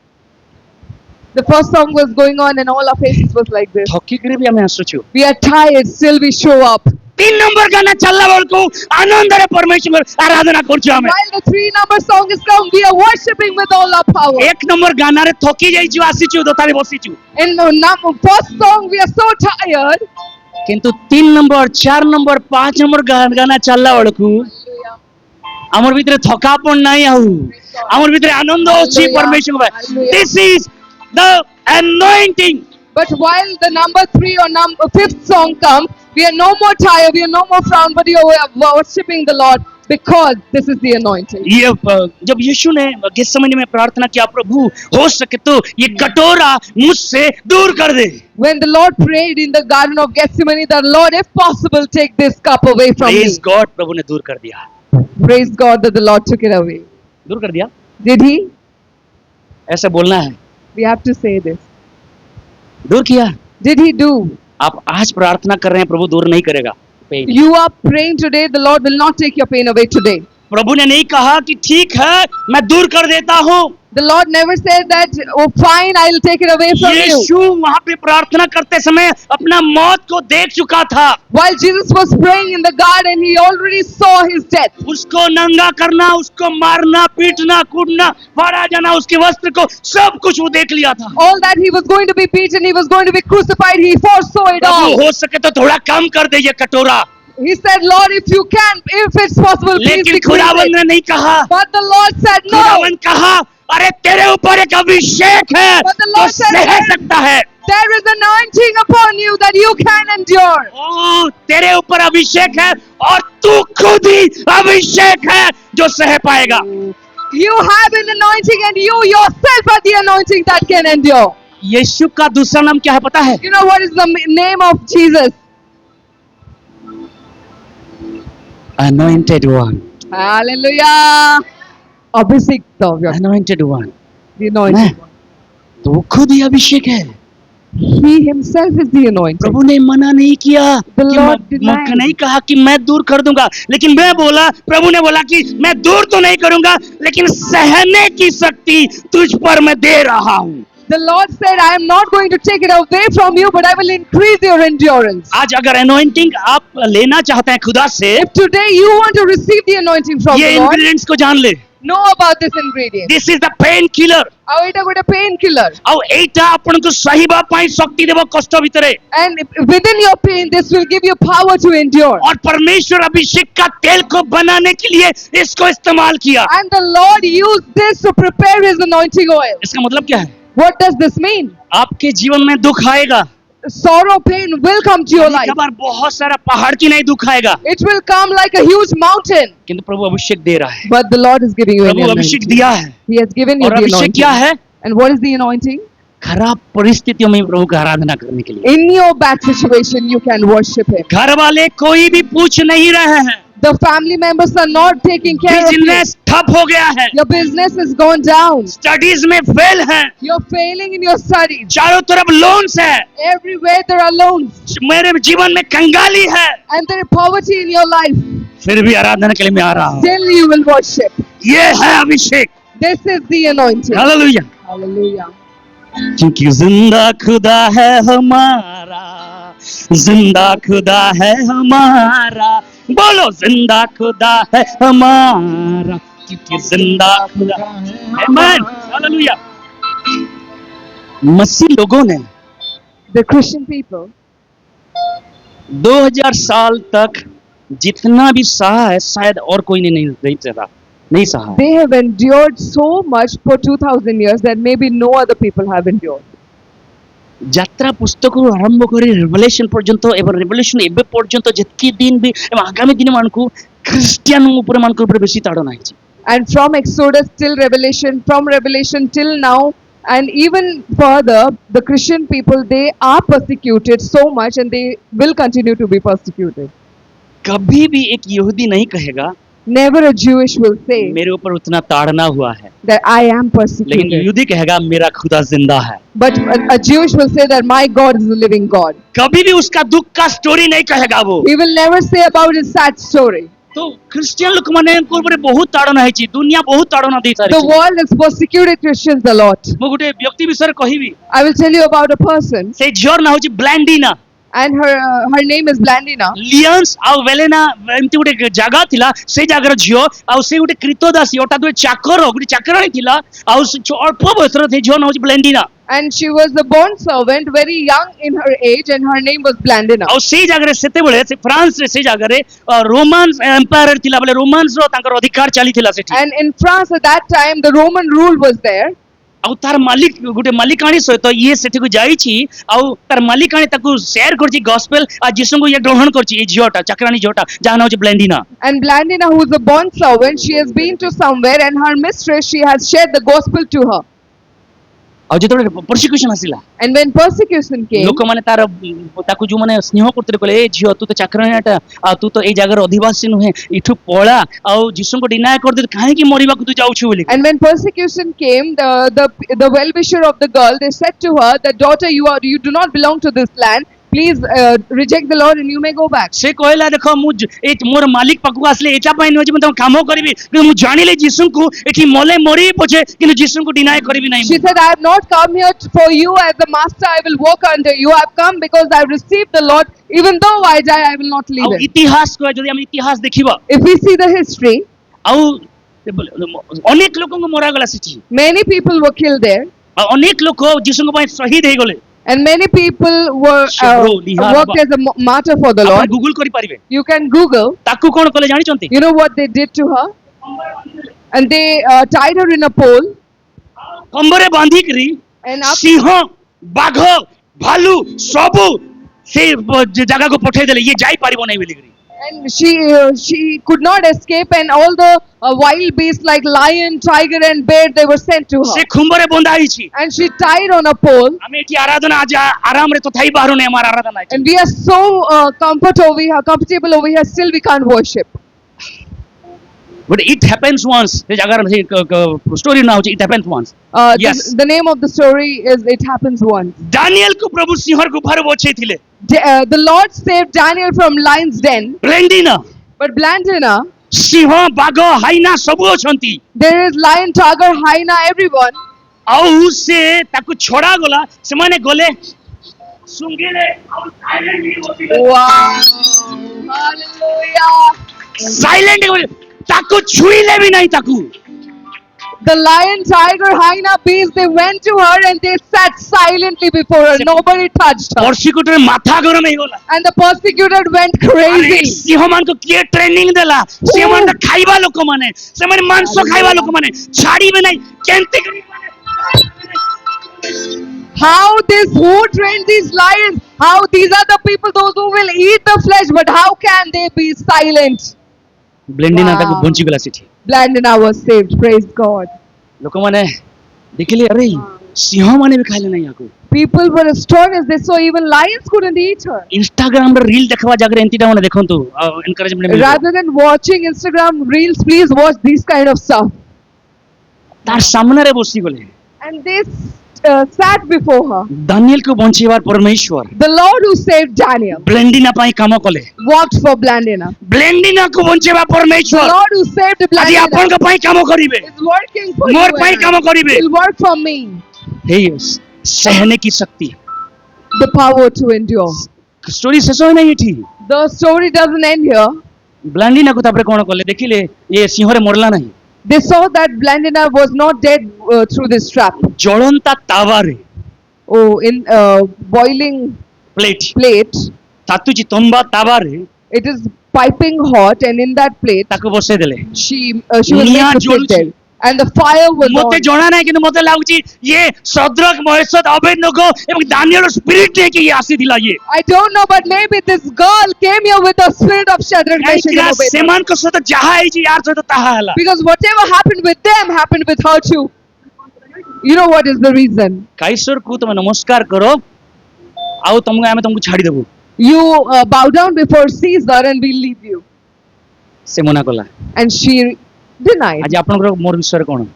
The first song was going on and all our faces was like this. थकी के भी हमें आसुछु. We are tired, still we show up. तीन नंबर गाना चलला बेलकु आनंद रे परमेश्वर आराधना करछु हमें While the 3 number song is come, we are worshiping with all our power. एक नंबर गाना रे थकी जाइछु आसीछु दोतारे बसीछु In the first song, we are so tired. किंतु 3 नंबर 4 नंबर 5 नंबर गाना चलला बेलकु हमर भितरे थकापन नाही आउ हमर भितरे आनंद अछि परमेश्वर Hallelujah. This is the anointing. But while the number 3 or number 5th song comes, we are no more tired, we are no more frown, but we are worshiping the Lord because this is the anointing. ये जब यीशु ने गेत्सेमनी में प्रार्थना किया प्रभु हो सके तो ये कटोरा मुझसे दूर कर दे When the Lord prayed in the Garden of Gethsemane, the Lord, if possible, take this cup away from me. Praise God प्रभु ने दूर कर दिया Praise God that the Lord took it away. दूर कर दिया Did He? ऐसे बोलना है We have to say this. दूर किया Did He do? आप आज प्रार्थना कर रहे हैं प्रभु दूर नहीं करेगा pen You are praying today, the Lord will not take your pain away today. प्रभु ने नहीं कहा कि ठीक है मैं दूर कर देता हूँ The Lord never said that, oh fine, I'll take it away from you. यीशु वहाँ पे प्रार्थना करते समय अपना मौत को देख चुका था While Jesus was praying in the garden, He already saw His death. उसको नंगा करना उसको मारना पीटना कूदना मारा जाना उसके वस्त्र को सब कुछ वो देख लिया था All that He was going to be beaten, He was going to be crucified, He foresaw it Prabhu all. हो सके तो थोड़ा कम कर दे ये कटोरा He said, Lord, if you can, if it's possible, please लेकिन decrease खुदावन it. ने नहीं कहा But the Lord said, no. खुदावन कहा अरे तेरे ऊपर एक अभिषेक है But the तो Lord said, सह सकता है there is anointing upon you that you can endure. ओ तेरे ऊपर अभिषेक है और तू खुद ही अभिषेक है जो सह पाएगा You have an anointing and you yourself are the anointing that can endure. यीशु का दूसरा नाम क्या है पता है You know what is the name of Jesus? anointed one Hallelujah. Abhisikta, anointed one the anointed one. तो वो खुद ही अभिषेक है He himself is the anointing. प्रभु ने मना नहीं किया The कि Lord मैं denied. नहीं कहा कि मैं दूर कर दूंगा लेकिन मैं बोला प्रभु ने बोला कि मैं दूर तो नहीं करूंगा लेकिन सहने की शक्ति तुझ पर मैं दे रहा हूँ The Lord said, I am not going to take it away from you, but I will increase your endurance. आज अगर anointing आप लेना चाहते हैं खुदा से If today you want to receive the anointing from ये the Lord, ingredients को जान ले know about this ingredient. this is the pain killer ଆଉ ଏଇଟା ଗୋଟେ painkiller. ଆଉ ଏଇଟା ଆପଣଙ୍କୁ ସହିବା ପାଇଁ ଶକ୍ତି ଦେବ କଷ୍ଟ ଭିତରେ And within your pain, this will give you power to endure. और परमेश्वर अभिषेक का तेल को बनाने के लिए इसको इस्तेमाल किया And the Lord used this to prepare His anointing oil. इसका मतलब क्या है What does this mean? आपके जीवन में दुख आएगा Sorrow, pain will come to your life. बार बहुत सारा पहाड़ की नहीं दुख आएगा It will come like a huge mountain. किंतु प्रभु अभिषेक दे रहा है But the Lord is giving you an Prabhu Abhishek anointing. दिया है He has given you और the अभिषेक क्या anointing. है And what is the anointing? खराब परिस्थितियों में प्रभु का आराधना करने के लिए In your bad situation, you can worship Him. घर वाले कोई भी पूछ नहीं रहे हैं The family members are not taking care of you. Business ठप हो गया है Your business has gone down. Studies में फेल है You're failing in your studies. चारों तरफ लोन्स है Everywhere there are loans. मेरे जीवन में कंगाली है And there is poverty in your life. फिर भी आराधना के लिए मैं आ रहा हूँ Still you will worship. ये है अभिषेक This is the anointing. Hallelujah Hallelujah. क्योंकि जिंदा खुदा है हमारा जिंदा खुदा है हमारा बोलो जिंदा खुदा है हमारा क्योंकि जिंदा खुदा आमीन हालेलुया मसीह लोगों ने The Christian people, 2000 साल तक जितना भी सहा है शायद और कोई ने नहीं सहा they have endured so much for 2000 years that maybe no other people have endured. ଯାତ୍ରା ପୁସ୍ତକରୁ ଆରମ୍ଭ କରି ରେଭେଲେସନ ପର୍ଯ୍ୟନ୍ତ ଏବଂ ରେଭେଲେସନ ଏବେ ପର୍ଯ୍ୟନ୍ତ ଯେତିକି ଦିନ ବି ଏବଂ ଆଗାମୀ ଦିନ ମାନଙ୍କୁ ଖ୍ରୀଷ୍ଟିଆନ ଉପରେ ମାନଙ୍କ ଉପରେ ବେଶୀ ତାଡ଼ନା ହେଇଛି And from Exodus till Revelation, from Revelation till now, and even further, the Christian people, they are persecuted so much and they will continue to be persecuted. कभी भी एक यहूदी नहीं कहेगा Never a Jewish will say मेरे ऊपर उतना ताड़ना हुआ है that I am लेकिन persecuted. यहूदी कहेगा मेरा खुदा जिंदा है But a Jewish will say that my God is a living God. कभी भी उसका दुख का स्टोरी नहीं कहेगा वो He will never say about his sad story. तो ख्रिस्टियन लोक माने ऊपर बहुत ताड़ना है दुनिया बहुत ताड़ना दे The world has persecuted Christians a lot. मु गोटे व्यक्ति विषय कहबी I will tell you about a person. से झीर ना होची ब्लैंडिना and her name is Blandina. लियंस आउ वेलेना एमती गोटे जगह थिला से जगार झियो आउ से गोटे कृतदासी ओटा दुए चाकर गोटे चाकराणी थिला आउ अल्प बयसर थे झियो now ब्लेंडिना And she was a bond servant, very young in her age, and her name was Blandina. आउ से जगह सेते बेले से फ्रांस रे से जगह रे रोमन एम्पायर थिला बोले रोमन्स रो तांकर अधिकार चली थिला सेठी And in France at that time, the Roman rule was there. आउ तार मालिक गोटे मालिकाणी सहित ये सेठी को जाईची आउ तार मालिकाणी ताकू शेयर करची गॉस्पेल आ जिसु को ये ग्रहण करची ए झियोटा चाकराणी झियोटा जा now ब्लेंडिना And Blandina, who is a bond servant, she has been to somewhere, and her mistress, she has shared the gospel to her. आउ जेतोले persecution आसिला And when persecution came, लोक माने तार ताकू जो माने स्नेह करते कहले ए झियो तू तो चाकराणीटा आ तू तो ए जगार अधिवासी नुहे इठु पळा आउ जिसु को डिनाय कर दे काहे की मरिबा को तू जाउछु बोली and when persecution came, the well-wisher of the girl, they said to her, that daughter, you do not belong to this land. Please reject the Lord and you may go back. से कहला देखो मु ए मोर मालिक पाकू आसले एटा पई न जे म काम करबी कि मु जानिले जिसु को एठी मले मरी पछे कि जिसु को डिनाय करबी नै She said, I have not come here for you as a master. I will work under you. I have come because I have received the Lord. Even though I die, I will not leave आउ him. इतिहास को जदी हम इतिहास देखिबा If we see the history, आउ अनेक लोक को मरा गला city many people were killed there. अनेक लोक जिसु को पई शहीद हे गले And many people were worked as a martyr for the आपण Lord. गूगल करि पारिबे You can Google. ताकू कोन कले जानि चंती You know what they did to her? And they tied her in a pole. कंबरे बांधी करी And up, सिंह बाघ भालू सबु से जगह को पठे देले ये जाई पारिबो नै बोली करी and she could not escape. And all the wild beasts like lion, tiger, and bear, they were sent to से her. खुंबरे बंधा आइछि And she tied on a pole. हमें एठी आराधना आज आराम रे तो थाई बाहरो नै हमार आराधना है And we are so comfortable over here. Still, we can't worship. But it happens once से जगह स्टोरी ना हो it happens once Yes. The name of the story is "It Happens Once." Daniel को प्रभु सिंहर गुफार बोछे थिले The Lord saved Daniel from lion's den, ब्लेंडिना but Blandina, Singh बाघ हाइना सब अछंती there is lion, tiger, hyena, everyone. आउ से ताकू छोड़ा गला से माने गले सुंगेले आउ साइलेंटली बोथिले Wow! Hallelujah! साइलेंट ताकू छुईले भी नहीं ताकू The lion, tiger, hyena, beast, they went to her and they sat silently before her. Nobody touched her. परसिक्यूटर माथा गरम हे गला And the persecuted went अरे crazy. सिंह मान को किए ट्रेनिंग देला सिंह मान तो खाइबा लोक माने से माने मांस खाइबा लोक माने छाड़ी में नहीं केंते करी How who trained these lions? How these are the people, those who will eat the flesh, but how can they be silent? ब्लेंडिना Wow. ताकू बंची गला सिठी Blandina was saved. Praise God. लोक माने देखिले अरे सिंह माने भी खाइले नहीं याको People were astonished. They saw even lions couldn't eat her. Instagram रे रील देखवा जागरे एंतीटा माने देखंतु encouragement mill Rather than watching Instagram reels, please watch these kind of stuff. तार सामने रे बसी गले And they sat before her. Daniel को बंचीवार परमेश्वर The Lord who saved Daniel ब्लेंडिना पाई काम कले walked for Blandina. ब्लेंडिना को बंचीवा The परमेश्वर Lord who saved আজি Blandina आपन को पाई काम करिवे is working for more you. Pi and काम I. करिवे He'll work for me. हे सहने की शक्ति The power to endure. Story शेष होय नहीं एठी The story doesn't end here. ब्लेंडिना को तापरे कोन कले देखिले ये सिंह रे मरला नहीं They saw that Blandina was not dead through this trap. ज्वलंता तावा रे Oh, in boiling plate plate, तातुची तंबा तावा रे it is piping hot, and in that plate, ताको बसे देले she was निया made to sit जोड़ुची। there, and the fire was मते on. जणा नाही किंतु मते लागुची ये सद्रक महेश्वर अबेदनगो एवं दानियल स्पिरिट ने कि ये आसी दिला ये I don't know, but maybe this girl came here with the spirit of Shadrach, Meshach, and काईकिना Abednego. सेमान को सत जहा आइची यार सत ताहा हला Because whatever happened with them happened with her too. You know what is the reason? काईश्वर को तुम नमस्कार करो आओ तुमको आमे तुमको छाड़ी देबो You bow down before Caesar and we'll leave you. से मना कला And she denied. आज आपनकर मोर विषय कोन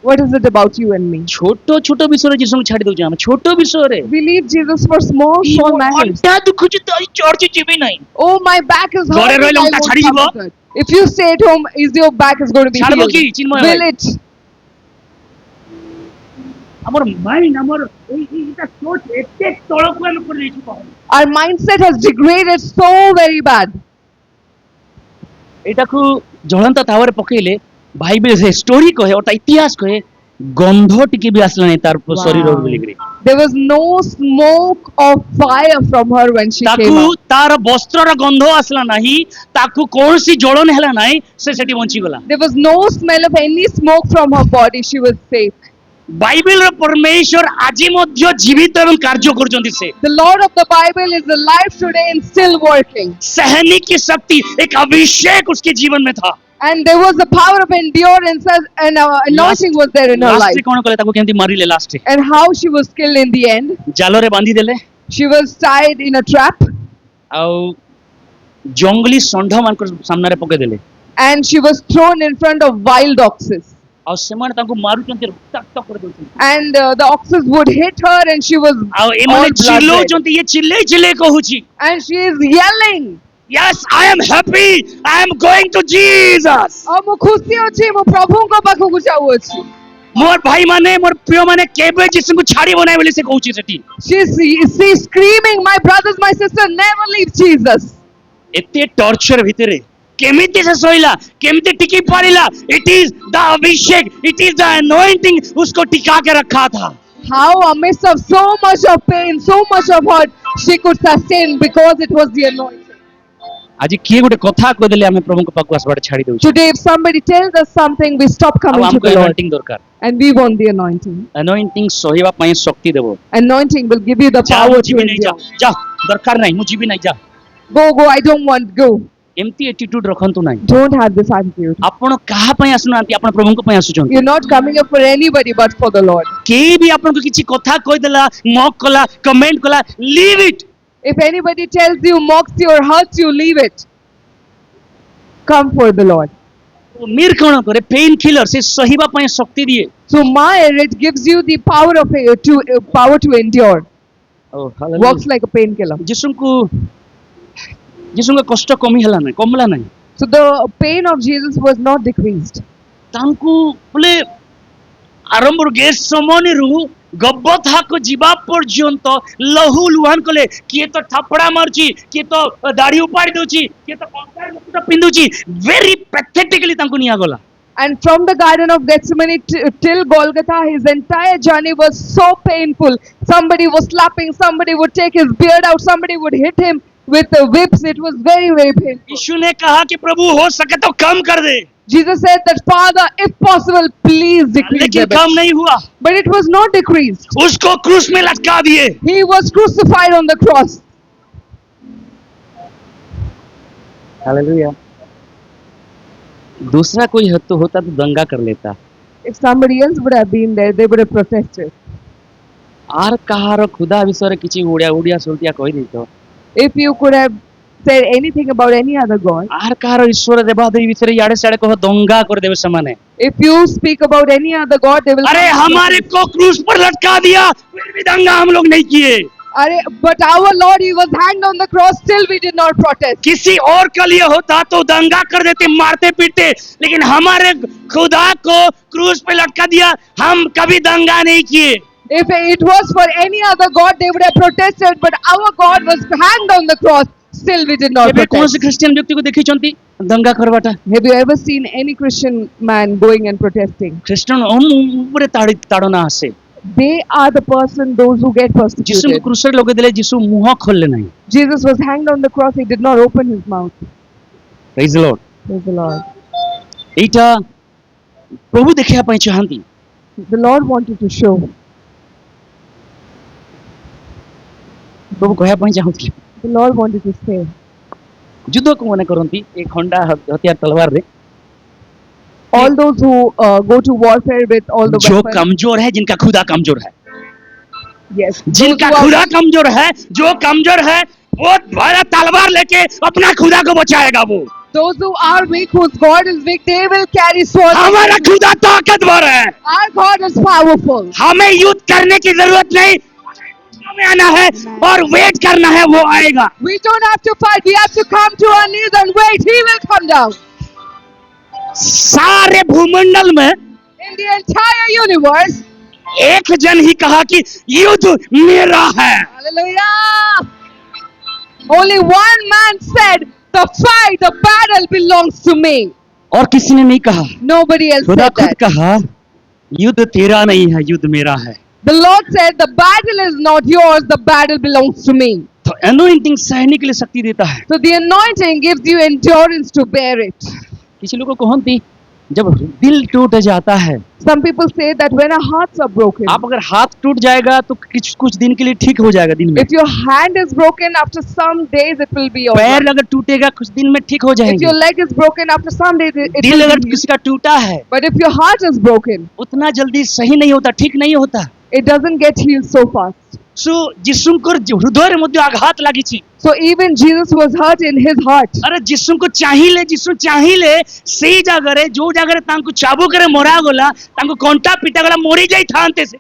What is it about you and me? छोटो छोटो विषय रे जिसु छाड़ी दउछ हम छोटो विषय रे We leave Jesus for small matters. अड्डा दुख छि त चर्च जिबे नहीं Oh, my back is घरे hurting. रहिलो I ता won't छाड़ी come दिबो? to church. If you stay at home, is your back is going to be छाड़बो healed? की चिन्मय Will भाई? it? हमर माइंड हमर एटा सोच एते तळको हम ଦେଇଛି କହ। Our mindset has degraded so very bad. ଏଇଟାକୁ ଜ୍ୱଳନ୍ତ ତାୱାରେ ପକେଇଲେ ବାଇବେଲ ଷ୍ଟୋରି କହେ ଅର୍ଥାତ ଇତିହାସ କହେ ଗନ୍ଧ ଟିକେ ବି ଆସିଲା ନାହିଁ ତାର ଶରୀରରୁ ବୋଲିକିରି। There was no smoke of fire from her when she ତାକୁ came out. ତାର ବସ୍ତ୍ରର ଗନ୍ଧ ଆସିଲା ନାହିଁ, ତାକୁ କୌଣସି ଜ୍ୱଳନ ହେଲା ନାହିଁ, ସେ ସେଠି ବଞ୍ଚିଗଲା। There was no smell of any smoke from her body. She was safe. ବାଇବେଲର ପରମେଶ୍ୱର ଆଜି ମଧ୍ୟ ଜୀବିତ ଏବଂ କାର୍ଯ୍ୟ କରୁଛନ୍ତି। ସେ The Lord of the Bible is alive today and still working. सहने की शक्ति, एक अभिषेक उसके जीवन में था। And there was a power of endurance and anointing was there in her ଲାଷ୍ଟରେ life. କଣ କଲେ ତାକୁ କେମିତି ମାରିଲେ ଲାଷ୍ଟରେ And how she was killed in the end. ଜାଲରେ ବାନ୍ଧି ଦେଲେ She was tied in a trap ଆଉ ଜଙ୍ଗଲି ଷଣ୍ଢ ମାନଙ୍କ ସାମ୍ନାରେ ପକେଇଦେଲେ and she was thrown in front of wild oxes. ଆଉ ସେମାନେ ତାଙ୍କୁ ମାରୁଛନ୍ତି, ରକ୍ତାକ୍ତ କରିଦଉଛନ୍ତି। And the oxes would hit her and she was ଆଉ all ଏମାନେ blood red. ଚିଲ୍ଲଉଛନ୍ତି, ଇଏ ଚିଲ୍ଲେଇ ଚିଲ୍ଲେଇ କହୁଛି And she is yelling. yes I am happy, I am going to Jesus। Oh, ମୁଁ ଖୁସି ଅଛି, ମୁଁ ପ୍ରଭୁଙ୍କ ପାଖକୁ ଯାଉଅଛି। ମୋର ଭାଇ ମାନେ, ମୋର ପ୍ରିୟ ମାନେ କେବେ ଯୀଶୁଙ୍କୁ ଛାଡ଼ିବ ନାହିଁ ବୋଲି ସେ କହୁଛି ସେଠି। She's screaming, my brothers, my sister, never leave Jesus. ଏତେ ଟର୍ଚର ଭିତରେ କେମିତି ସେ ସହିଲା, କେମିତି ଟିକି ପାରିଲା? ଇଟ୍ is the Abhishek, eat is the anointing उसको टिका के रखा था। How amidst of so much of pain, so much of hurt, she could sustain because it was the anointing. ଆଜି କିଏ ଗୋଟେ କଥା କହିଦେଲେ ଆମେ ପ୍ରଭୁଙ୍କ ପାଖକୁ ଆସିବାଟା ଛାଡ଼ି ଦେଉଛୁ। Today, if somebody tells us something, we stop ଆଉ coming to ଆମକୁ the Lord. anointing ଦରକାର। And we want the anointing. anointing ସହିବା ପାଇଁ ଶକ୍ତି ଦେବ। Anointing will give you the ଯା power ମୁଁ to ଯିବି ନାହିଁ, ଯା endure. ଯା ଦରକାର ନାହିଁ, ମୁଁ ଯିବି ନାହିଁ, ଯା। Go, I don't want, go. ଏମିତି attitude ରଖନ୍ତୁ ନାହିଁ। Don't have this attitude. ଆପଣ କାହା ପାଇଁ ଆସୁନାହାନ୍ତି, ଆପଣ ପ୍ରଭୁଙ୍କ ପାଇଁ ଆସୁଛନ୍ତି। You're not coming up for anybody but for the Lord. କେହି ବି ଆପଣଙ୍କୁ କିଛି କଥା କହିଦେଲା, ମକ୍ କଲା, କମେଣ୍ଟ କଲା, leave it। If anybody tells you, mocks you, or hurts you, leave it. Come for the Lord. ମିର କଣ କରେ? ପେନ୍ କିଲର, ସେ ସହିବା ପାଇଁ ଶକ୍ତି ଦିଏ। So Mire, it gives you the power of power to endure. Oh, Works like a painkiller. ଯୀଶୁଙ୍କ କଷ୍ଟ କମିଲା ନାହିଁ। So the pain of Jesus was not decreased. ତାଙ୍କୁ ବୋଲେ ଆରମ୍ଭରୁ ଗେଥସେମନିରୁ ଗବଥାକୁ ଯିବା ପର୍ଯ୍ୟନ୍ତ ଲହୁ ଲୁହାନ କଲେ। କିଏ ତ ଥାପଡ଼ା ମାରୁଛି, କିଏ ତ ଦାଢ଼ି ଉପାଡ଼ି ଦଉଛି, କିଏ ତ କଙ୍କାଳ ମୁକୁଟ ପିନ୍ଧୁଛି। ଭେରି ପ୍ୟାଥେଟିକଲି ତାଙ୍କୁ ନିଆଗଲା। And from the Garden of Gethsemane till Golgotha, his entire journey was so painful. Somebody was slapping, somebody would take his beard out, somebody would hit him with the whips. It was very, very painful. यीशु ने कहा कि प्रभु हो सके तो कम कर दे, Jesus said that, Father, if possible, please decrease लेकिन the come bit. नहीं हुआ। But it was not decreased. उसको क्रूस में लटका दिए। He was crucified on the cross. Hallelujah. दूसरा कोई होता तो दंगा कर लेता। If somebody else would have been there, they would have protested. आर कहार खुदा विषय किछि उड़िया उड़िया सुलटिया कहि देतो। If you could have said anything about any other god, आर कहार ईश्वर देवादेवी विषय याडे साडे कह दंगा कर देबे समाने। if you speak about any other god, they will. अरे हमारे को क्रूस पर लटका दिया, फिर भी दंगा हम लोग नहीं किए। But our Lord, he was hanged on the cross, still we did not protest. किसी और के लिए होता तो दंगा कर देते, मारते पीटते, लेकिन हमारे खुदा को क्रूस पे लटका दिया, हम कभी दंगा नहीं किए। If it was for any other god, they would have protested, but our God was hanged on the cross, still we did not केबे कौन से protest. क्रिश्चियन व्यक्ति को देखिछंती दंगा करवाटा? Have you ever seen any Christian man going and protesting? Christian हम ऊपरे ताड़ना आसे। They are the person, those who get जिसु persecuted. क्रूस रे लगे देले, जिसु मुंह खोलले नहीं। Jesus was hanged on the cross, he did not open his mouth. Praise the Lord. Praise the Lord. एटा प्रभु देखिया पई चाहंती। The Lord wanted to show. प्रभु कहया पई चाहंती। The Lord wanted to say. युद्ध को मने करंती एक खंडा हथियार तलवार रे। All those who go to warfare with all the जो weapons. कमजोर है, जिनका खुदा कमजोर है, Yes. जिनका खुदा कमजोर है, जो कमजोर है वो बड़ा तलवार लेके अपना खुदा को बचाएगा। वो Those who are weak, whose God is weak, they will carry swords. हमारा खुदा ताकतवर है। Our God is powerful. हमें युद्ध करने की जरूरत नहीं, में आना है और वेट करना है, वो आएगा। We don't have to fight. We have to come to our knees and wait. He will come down. सारे भूमंडल में In the entire universe, एक जन ही कहा कि युद्ध मेरा है। Hallelujah. Only one man said, the fight, the battle belongs to me. और किसी ने नहीं कहा। Nobody else खुदा said खुद that. कहा युद्ध तेरा नहीं है, युद्ध मेरा है। The Lord said, the battle is not yours, the battle belongs to me. तो एनोइंटिंग सहने के लिए शक्ति देता है। So the anointing gives you endurance to bear it. किसी लोगों को कहती जब दिल टूट जाता है, Some people say that when our hearts are broken, आप अगर हाथ टूट जाएगा तो कुछ दिन के लिए ठीक हो जाएगा, दिन में। if your hand is broken, after some days it will be all पैर right. अगर टूटेगा कुछ दिन में ठीक हो If जाएंगे। your leg is broken, after some days it दिल will अगर be healed. किसी का टूटा है But if your heart is broken, उतना जल्दी सही नहीं होता, ठीक नहीं होता। it doesn't get healed so fast. सो जिसुंकर हृदय मध्य आघात लागिछि। So even Jesus was hurt in his heart. अरे जिसुंको चाहिए सेई जागरे जो जागरे तांको चाबुकरे मरा गला तांको कंटा पिटा गला मरी जाई थांते से।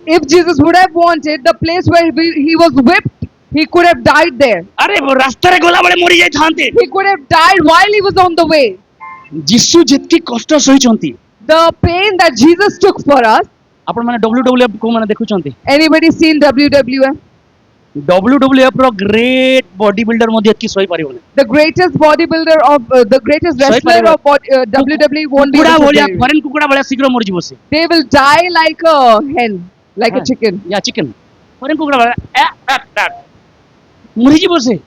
If Jesus would have wanted the place where he was whipped, he could have died there. अरे वो रास्ता रे गला बड़े मरी जाई थांते। He could have died while he was on the way. जिसु जितकी कष्ट सहिचंती। The pain that Jesus took for us. आपण माने WWF को माने देखुचंती। Anybody seen WWF? WWF रो ग्रेट बॉडी बिल्डर मध्ये की सही पारिबो। The greatest bodybuilder of the greatest wrestler of WWE won't be कुकुड़ा able to बोलिया bear it. फॉरेन कुकुड़ा बड़ा शीघ्र मर जीवो से। They will die like a hen, like a chicken. या चिकन फॉरेन कुकुड़ा बड़ा मरी जीवो से।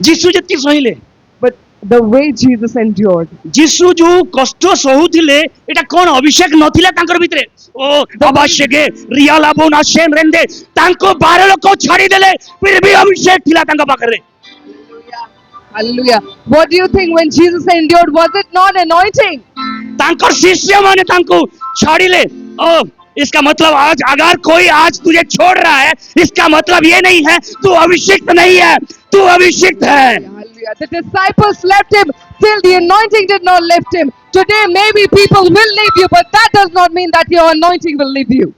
जिसु जितकी सहीले But the way Jesus endured, जिसु जो कष्ट सहुथिले एटा कोन अभिषेक नथिला तांकर भितरे ओ अभिषेके रियल अबो ना सेम रेंदे तांको 12 लोक छाड़ी देले फिर भी अभिषेक थिला तांका पाखरे। hallelujah. What do you think when Jesus endured? Was it not anointing? तांकर शिष्य माने तांको छाड़ीले। ओ इसका मतलब आज अगर कोई आज तुझे छोड़ रहा है इसका मतलब ये नहीं है तू अभिषिक्त नहीं है, तू अभिषिक्त है। Hallelujah. The disciples left him till the anointing did not lift him. Today maybe people will leave you, but that does not mean that your anointing will leave you.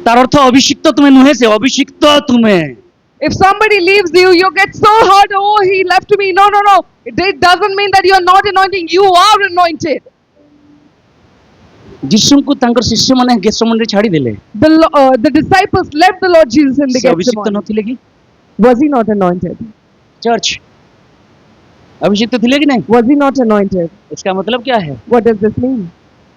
तार अर्थ अभिषिक्त तुम्हें नुहे से अभिषिक्त तुम्हें। If somebody leaves you, you get so hurt. Oh, he left me. No, no, no. It doesn't mean that you are not anointing. You are anointed. जिसु को तांकर शिष्य माने गेत्सेमने छाड़ी देले। The disciples left the Lord Jesus in the से अभिषिक्त Gethsemane. नथिले कि? Was he not anointed? Church अभिषिक्त थिले कि नहीं? Was he not anointed? इसका मतलब क्या है? What does this mean?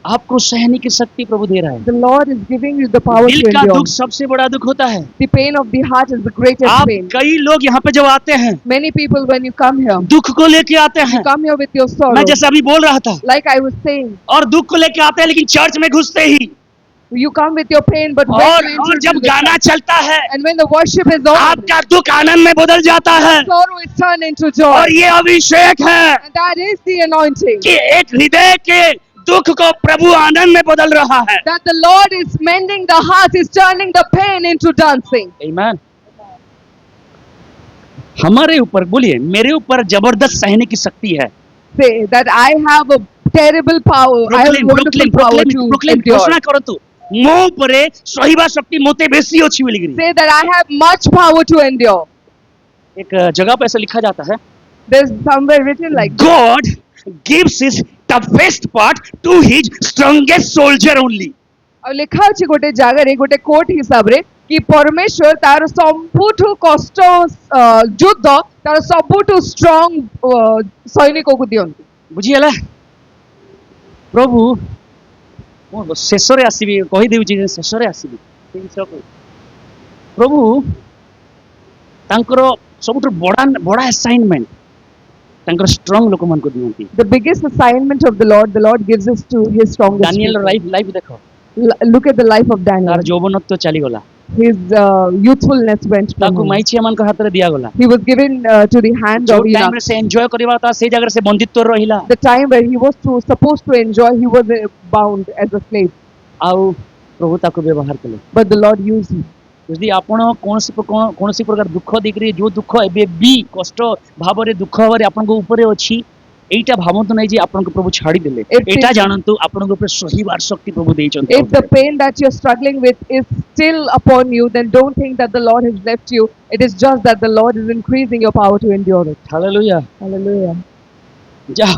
आपको सहने की शक्ति प्रभु दे रहा है। The Lord is giving you the power दिल to का endure. दुख सबसे बड़ा दुख होता है। The pain of the heart is the greatest आप pain. कई लोग यहाँ पे जब आते हैं Many people, when you come here, दुख को लेके आते हैं। come here with your sorrow. मैं जैसे अभी बोल रहा था Like I was saying, और दुख को लेके आते हैं लेकिन चर्च में घुसते ही you come with your pain, but when और you enter जब into the गाना church, चलता है and when the worship is on, आपका दुख आनंद में बदल जाता है। sorrow is turned into joy. और ये अभिषेक है And that is the anointing. कि एक हृदय के दुख को प्रभु आनंद में बदल रहा है। That the Lord is mending the heart, is turning the pain into dancing. आमीन। हमारे ऊपर बोलिए मेरे ऊपर जबरदस्त सहने की शक्ति है। Say that I have a terrible power. I have wonderful power to endure. घोषणा करतु मो ऊपरे सहिबा शक्ति मोते बेसी अछि बोली करी। Say that I have much power to endure. एक जगह पे ऐसा लिखा जाता है There's somewhere written like God gives his toughest part to his strongest soldier only। ଆଉ ଲେଖା ଅଛି ଗୋଟେ ଜାଗାରେ ଗୋଟେ କୋଟ ହିସାବରେ କି ପରମେଶ୍ୱର ତାର ସବୁଠୁ କଷ୍ଟ ଯୁଦ୍ଧ ତାର ସବୁଠୁ ଷ୍ଟ୍ରଙ୍ଗ ସୈନିକକୁ ଦିଅନ୍ତି। ବୁଝିଗଲା ପ୍ରଭୁ ମୁଁ ଶେଷରେ ଆସିବି କହିଦେଉଛି ଯେ ଶେଷରେ ଆସିବି ସେ ବିଷୟ ପ୍ରଭୁ ତାଙ୍କର ସବୁଠୁ ବଡ ଆସାଇନମେଣ୍ଟ ତାଙ୍କର ଷ୍ଟ୍ରଙ୍ଗ ଲୋକମାନଙ୍କୁ ଦିଅନ୍ତି। The biggest assignment of the Lord gives us to his strongest ଦାନିଏଲର people. Life ଦେଖ Look at the life of Daniel. ତାର ଯୌବନତ୍ୱ ଚାଲିଗଲା His youthfulness went from ତାକୁ him. ମାଇଚିଆ ମାନଙ୍କ ହାତରେ ଦିଆଗଲା। He was given to the hand ଯୋଉ of Enoch. ଟାଇମରେ ସେ ଏନ୍ଜୟ କରିବା କଥା ସେଇ ଜାଗାରେ ସେ ବନ୍ଦିତ୍ୱରେ ରହିଲା। The time where he was supposed to enjoy, he was bound as a slave. ଆଉ ପ୍ରଭୁ ତାକୁ ବ୍ୟବହାର କଲେ। But the Lord used him. ଯଦି ଆପଣ କୌଣସି ପ୍ରକାର ଦୁଃଖ ଦେଇକରି ଯୋଉ ଦୁଃଖ ଏବେ ବି କଷ୍ଟ ଭାବରେ ଦୁଃଖ ଭାବରେ ଆପଣଙ୍କ ଉପରେ ଅଛି ଏଇଟା ଭାବନ୍ତୁ ନାହିଁ ଯେ ଆପଣଙ୍କୁ ପ୍ରଭୁ ଛାଡ଼ି ଦେଲେ। ଏଇଟା ଜାଣନ୍ତୁ ଆପଣଙ୍କ ଉପରେ ସହିବାର ଶକ୍ତି ପ୍ରଭୁ ଦେଇଛନ୍ତି। If the pain that you're struggling with is still upon you, then don't think that the Lord has left you. It is just that the Lord is increasing your power to endure it. Hallelujah. Hallelujah. ଯା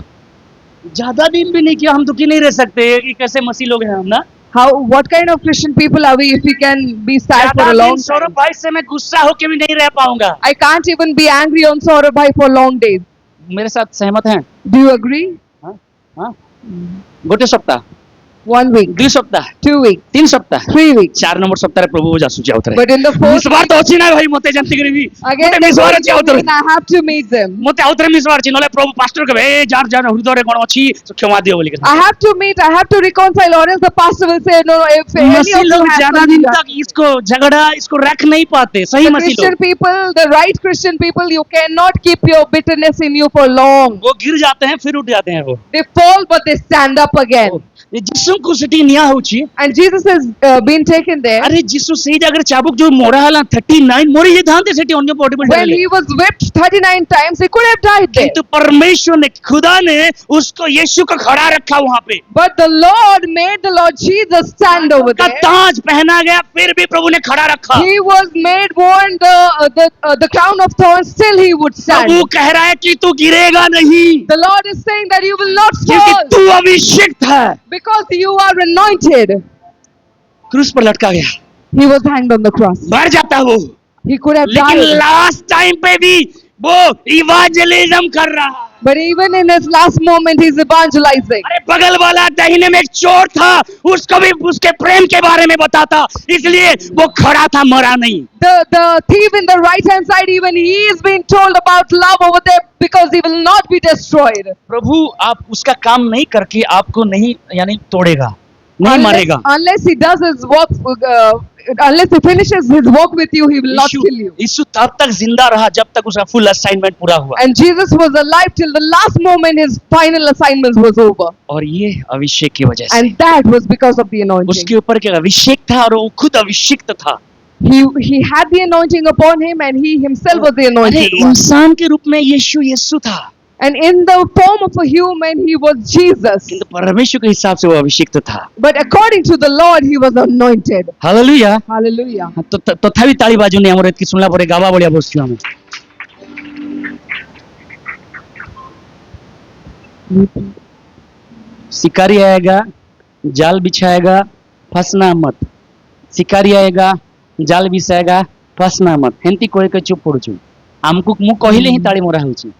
ज्यादा दिन भी नहीं किया, हम दुखी नहीं रह सकते कि कैसे मसीह लोग हैं हम ना। How, what kind of Christian people are we if we can be sad for ज्यादा a दिन long सौरभ time? भाई से मैं गुस्सा होके भी नहीं रह पाऊंगा। I can't even be angry on Saurabh bhai for long days. मेरे साथ सहमत हैं? Do you agree? हाँ हाँ, गोटे सप्ताह, 1 week, 2 सप्ताह, 2 weeks, 3 सप्ताह, 3 weeks. 4 नंबर सप्ताह प्रभु जासुची आउथरे। But in the fourth मिसवार तो अछि ना भाई, मते जानती करबी again, मते the मिसवार fourth अछि आउथरे, week, I have to meet them. मते आउथरे मिसवार अछि नले प्रभु पास्टर के ए जार जार हृदय रे कोन अछि क्षमा दियो बोली I have to meet, I have to reconcile, or else the pastor will say, no, no, if any Masih of you लोग have ज्यादा something दिन to तक इसको झगड़ा इसको रख नहीं पाते, सही the मसीह Christian लोग people, the right Christian people, you cannot keep your bitterness in you for long. वो गिर जाते हैं फिर उठ जाते हैं वो। They fall, but they stand up again. ये जिसु को सेठी निया होची, And Jesus has been taken there. अरे जिसु सेही जागर चाबुक जो मोरा हला 39 मोरी जे धानते सेठी अन्य possible When he was whipped 39 times, he could have died there. किंतु परमेश्वर ने खुदा ने उसको यीशु को खड़ा रखा वहां पे, But the Lord made the Lord Jesus stand over का there. ताज पहना गया फिर भी प्रभु ने खड़ा रखा। He was made worn the crown of thorns, still he would Prabhu stand. कह रहा है कि तू गिरेगा नहीं, The Lord is saying that you will not क्योंकि fall तू अभिषिक्त है। because you are anointed. क्रूस पर लटका गया, He was hanged on the cross. मर जाता वो, He could have लेकिन died. लास्ट टाइम पे भी वो इवांजेलिज्म कर रहा है। But even in his last moment, he's evangelizing. अरे बगल वाला दहीने में एक चोर था, उसको भी उसके प्रेम के बारे में बताता, इसलिए वो खड़ा था, मरा नहीं। The thief in the right hand side, even he is being told about love over there because he will not be destroyed. प्रभु आप उसका काम नहीं करके आपको नहीं यानी तोड़ेगा, नहीं मारेगा। Unless he does his work, unless he finishes his work with you, he will not kill you. यीशु तब तक जिंदा रहा जब तक उसका फुल असाइनमेंट पूरा हुआ, And Jesus was alive till the last moment his final assignment was over. और ये अभिषेक की वजह से, And that was because of the anointing. उसके ऊपर के अभिषेक था और वो खुद अभिषिक्त था। He had the anointing upon him and he himself was the अरे anointed one. इंसान के रूप में यीशु था, And in the form of a human, he was Jesus. किंतु परमेश्वर के हिसाब से वो अभिषिक्त था। But according to the Lord, he was anointed. Hallelujah. Hallelujah. तो तथापि ताली बाजू नहीं हमर एतकी सुनला परे गावा बढिया बसछु हम। शिकारी आएगा, जाल बिछाएगा, फंसना मत। शिकारी आएगा, जाल बिछाएगा, फंसना मत। हेंती कोई के चुप पड़छु। हमको मु कहिले ही ताली मोरा होछि।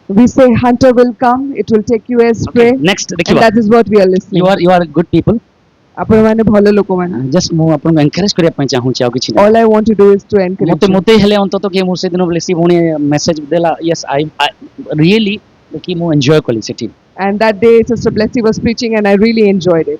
We say hunter will come, it will take you as prey. Next And देखियो, that is what we are listening. you are good people. आपण माने भलो लोक माने. जस्ट मु आपन एनकरेज करिया पय चाहू छी आ किछि All I want to do is to encourage मते you. मते हेले अंत तो के मु से दिन ब्लेसी भोनी मेसेज देला, यस आई रियली कि मु एन्जॉय कली सेठी। And that day Sister Blessy was preaching and I really enjoyed it.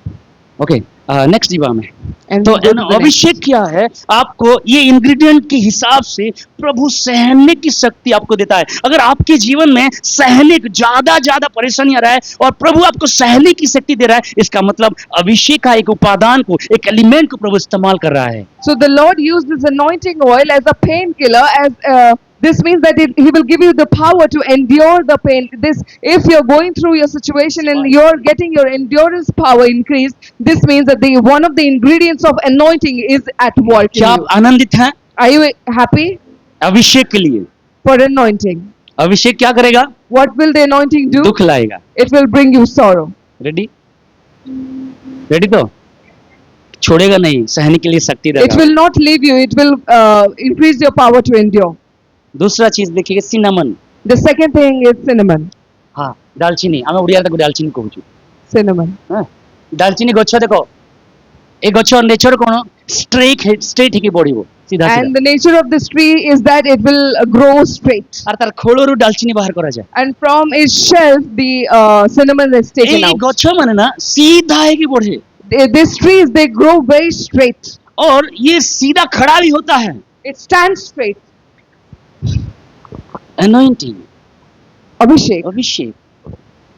Okay, next जीवा में And तो we go to the next. अभिषेक क्या है, आपको ये इंग्रेडिएंट के हिसाब से प्रभु सहने की शक्ति आपको देता है। अगर आपके जीवन में सहने ज्यादा परेशानियां रहा है और प्रभु आपको सहने की शक्ति दे रहा है, इसका मतलब अभिषेक का एक उपादान को, एक एलिमेंट को प्रभु इस्तेमाल कर रहा है। So the Lord used this anointing oil as a painkiller, as this means that He will give you the power to endure the pain. This, if you're going through your situation and you're getting your endurance power increased, this means that one of the ingredients of anointing is at work in क्या you. आप आनंदित हैं Are you happy अभिषेक के लिए? for anointing? अभिषेक क्या करेगा? What will the anointing do? दुख लाएगा। It will bring you sorrow. Ready तो छोड़ेगा नहीं, सहने के लिए शक्ति It देगा। will not leave you. It will increase your power to endure. दूसरा चीज देखिए, cinnamon. The second thing is cinnamon. हाँ, दालचीनी, आमे ओडिया ताको दालचीनी कहूछु। Cinnamon. हाँ, दालचीनी गछ देखो, ए गछ नेचर कोन स्ट्रेट ही बढिबो सीधा And सीधा। the nature of this tree is that it will grow straight. আর তার খোলরু দালচিনি বাহার করা যায়। And from its shelf, the cinnamon is taken এই out. গছ মানে না सीधा है कि बढ़े, These trees, they grow very straight. और ये सीधा खड़ा भी होता है। It stands straight. Anointing, Abhishek. अभिषेक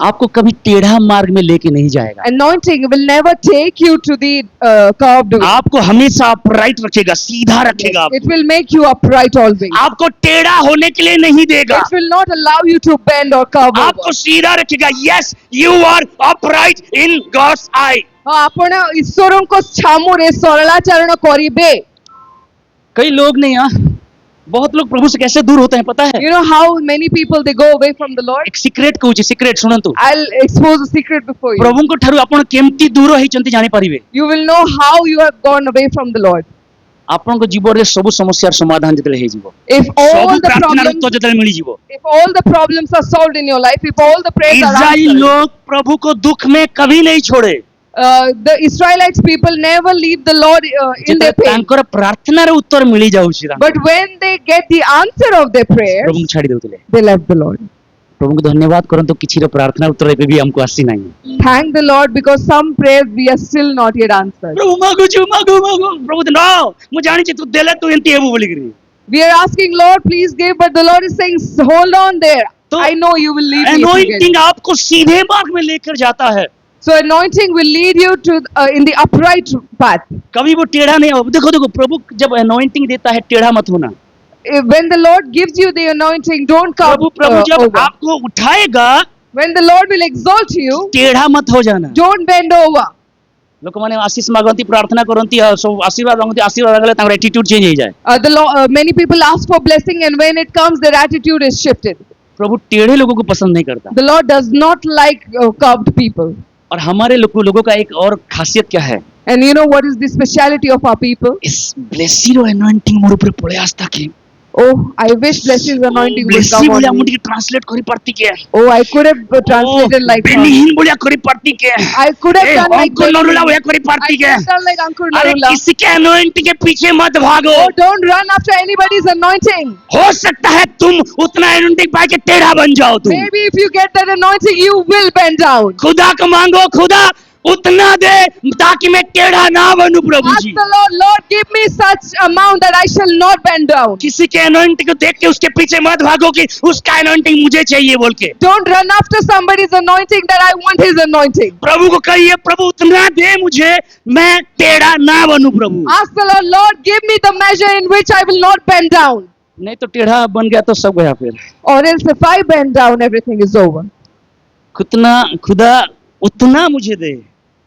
आपको कभी टेढ़ा मार्ग में लेके नहीं जाएगा। Anointing will never take you to the curved way. आपको हमेशा अपराइट रखेगा, सीधा रखेगा। It will make you upright always. आपको टेढ़ा होने के लिए नहीं देगा, It will not allow you to bend or curve over. आपको सीधा रखेगा। Yes, you are upright in God's eye. ଆପଣ ଈଶ୍ୱରଙ୍କ ଛାମୁରେ ସରଳାଚରଣ କରିବେ। कई लोग नहीं बहुत लोग प्रभु से कैसे दूर होते हैं पता है? You know how many people they go away from the Lord? एक सीक्रेट कहूची, सीक्रेट सुनंतु। I'll expose a secret before you. प्रभु को ठारू आपण केमती दूर होइचंती जानि परिबे। You will know how you have gone away from the Lord. आपण को जीवन रे सब समस्यार समाधान जतले हे जीवो। If all सब the प्रार्थना problems, उत्तर जतले मिली जीवो। if all the problems are solved in your life, if all the prayers are Israeli answered, लोग प्रभु को दुख में कभी नहीं छोड़े। the Israelites people never leave the Lord in जतले their pain. तांकर प्रार्थना रे उत्तर मिली जाउची तांकर। But when they get the answer of their prayers, प्रभु को छाड़ी देउतले। they left the Lord. प्रभु को धन्यवाद करंतु किछि रो प्रार्थना उत्तर एबे भी हमको आसी नाही। Thank the Lord because some prayers we are still not yet answered. प्रभु मागु प्रभु नो मु जानि छी तू देले तू एंती हेबु बोली करी। We are asking Lord, please give, but the Lord is saying, hold on there. तो I know you will lead me. if you get it." Anointing आपको सीधे मार्ग में लेकर जाता है। So anointing will lead you to in the upright path. कभी वो टेढ़ा नहीं हो। देखो देखो प्रभु जब एनोइंटिंग देता है टेढ़ा मत होना। When the Lord gives you the anointing, don't come प्रभु जब over. आपको उठाएगा When the Lord will exalt you, टेढ़ा मत हो जाना। don't bend over. लोक माने आशीष मागंती प्रार्थना करंती सब आशीर्वाद मागंती आशीर्वाद आगले तांकर एटीट्यूड चेंज हो जाए। Many people ask for blessing, and when it comes, their attitude is shifted. प्रभु टेढ़े लोगों को पसंद नहीं करता। The Lord does not like curved people. और हमारे लोगों का एक और खासियत क्या है? And you know what is the speciality of our people? इस ब्लेसी रो एनोइंटिंग मोर ऊपर पड़े आस्था की। Oh, I wish blessings anointing would blessing come बोलिया on me. मुंडी ट्रांसलेट करी पड़ती के। Oh, I could have translated like her. बेनीहीन बोलिया करी पड़ती के। I could have done like अंकुर नरुला वो करी I पड़ती could के। have done like Ankur अरे Narula. किसी के एनोइंटिंग के पीछे मत भागो। Oh, don't run after anybody's anointing. हो सकता है तुम उतना एनोइंटिंग पाके टेढ़ा बन जाओ तुम। Maybe if you get that anointing, you will bend down. खुदा को मांगो, खुदा उतना दे ताकि मैं टेढ़ा ना बनूं प्रभु Ask ji. the Lord, Lord, give me such amount that I shall not bend down. किसी के एनोइंटिंग को देख के उसके पीछे मत भागो कि उसका एनोइंटिंग मुझे चाहिए बोल के। Don't run after somebody's anointing that I want his anointing. प्रभु को कहिए प्रभु उतना दे मुझे, मैं टेढ़ा ना बनूं प्रभु। Ask the Lord, Lord, give me the measure in which I will not bend down. नहीं तो टेढ़ा बन गया तो सब गया फिर। Or else if I bend down, everything is over. खुदा उतना मुझे दे,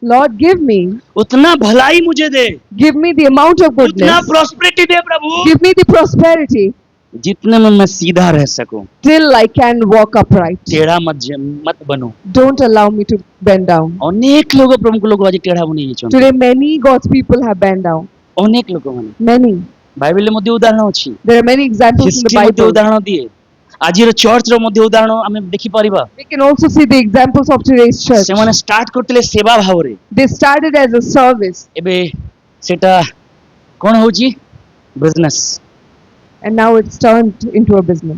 Lord, give me. उतना भलाई मुझे दे, Give me the amount of उतना goodness. Prosperity they Prabhu, Give me the prosperity जितने में मैं सीधा रह सकूं। till I can walk upright. टेढ़ा मत बनो। Don't allow me to bend down. अनेक लोग प्रमुख लोग आज टेढ़ा बने येचन। Today, many God's people have bent down. अनेक लोग माने Many. बाइबल मध्ये उदाहरण अछि, There are many examples in the history मध्ये Bible. उदाहरण दिए। आजिर चर्च रो मध्ये उदाहरण आमे देखि परिबा। We can also see the examples of today's church. से माने स्टार्ट करतले सेवा Bhavre, They started as a service, एबे सेटा कोन होची business, and now it's turned into a business.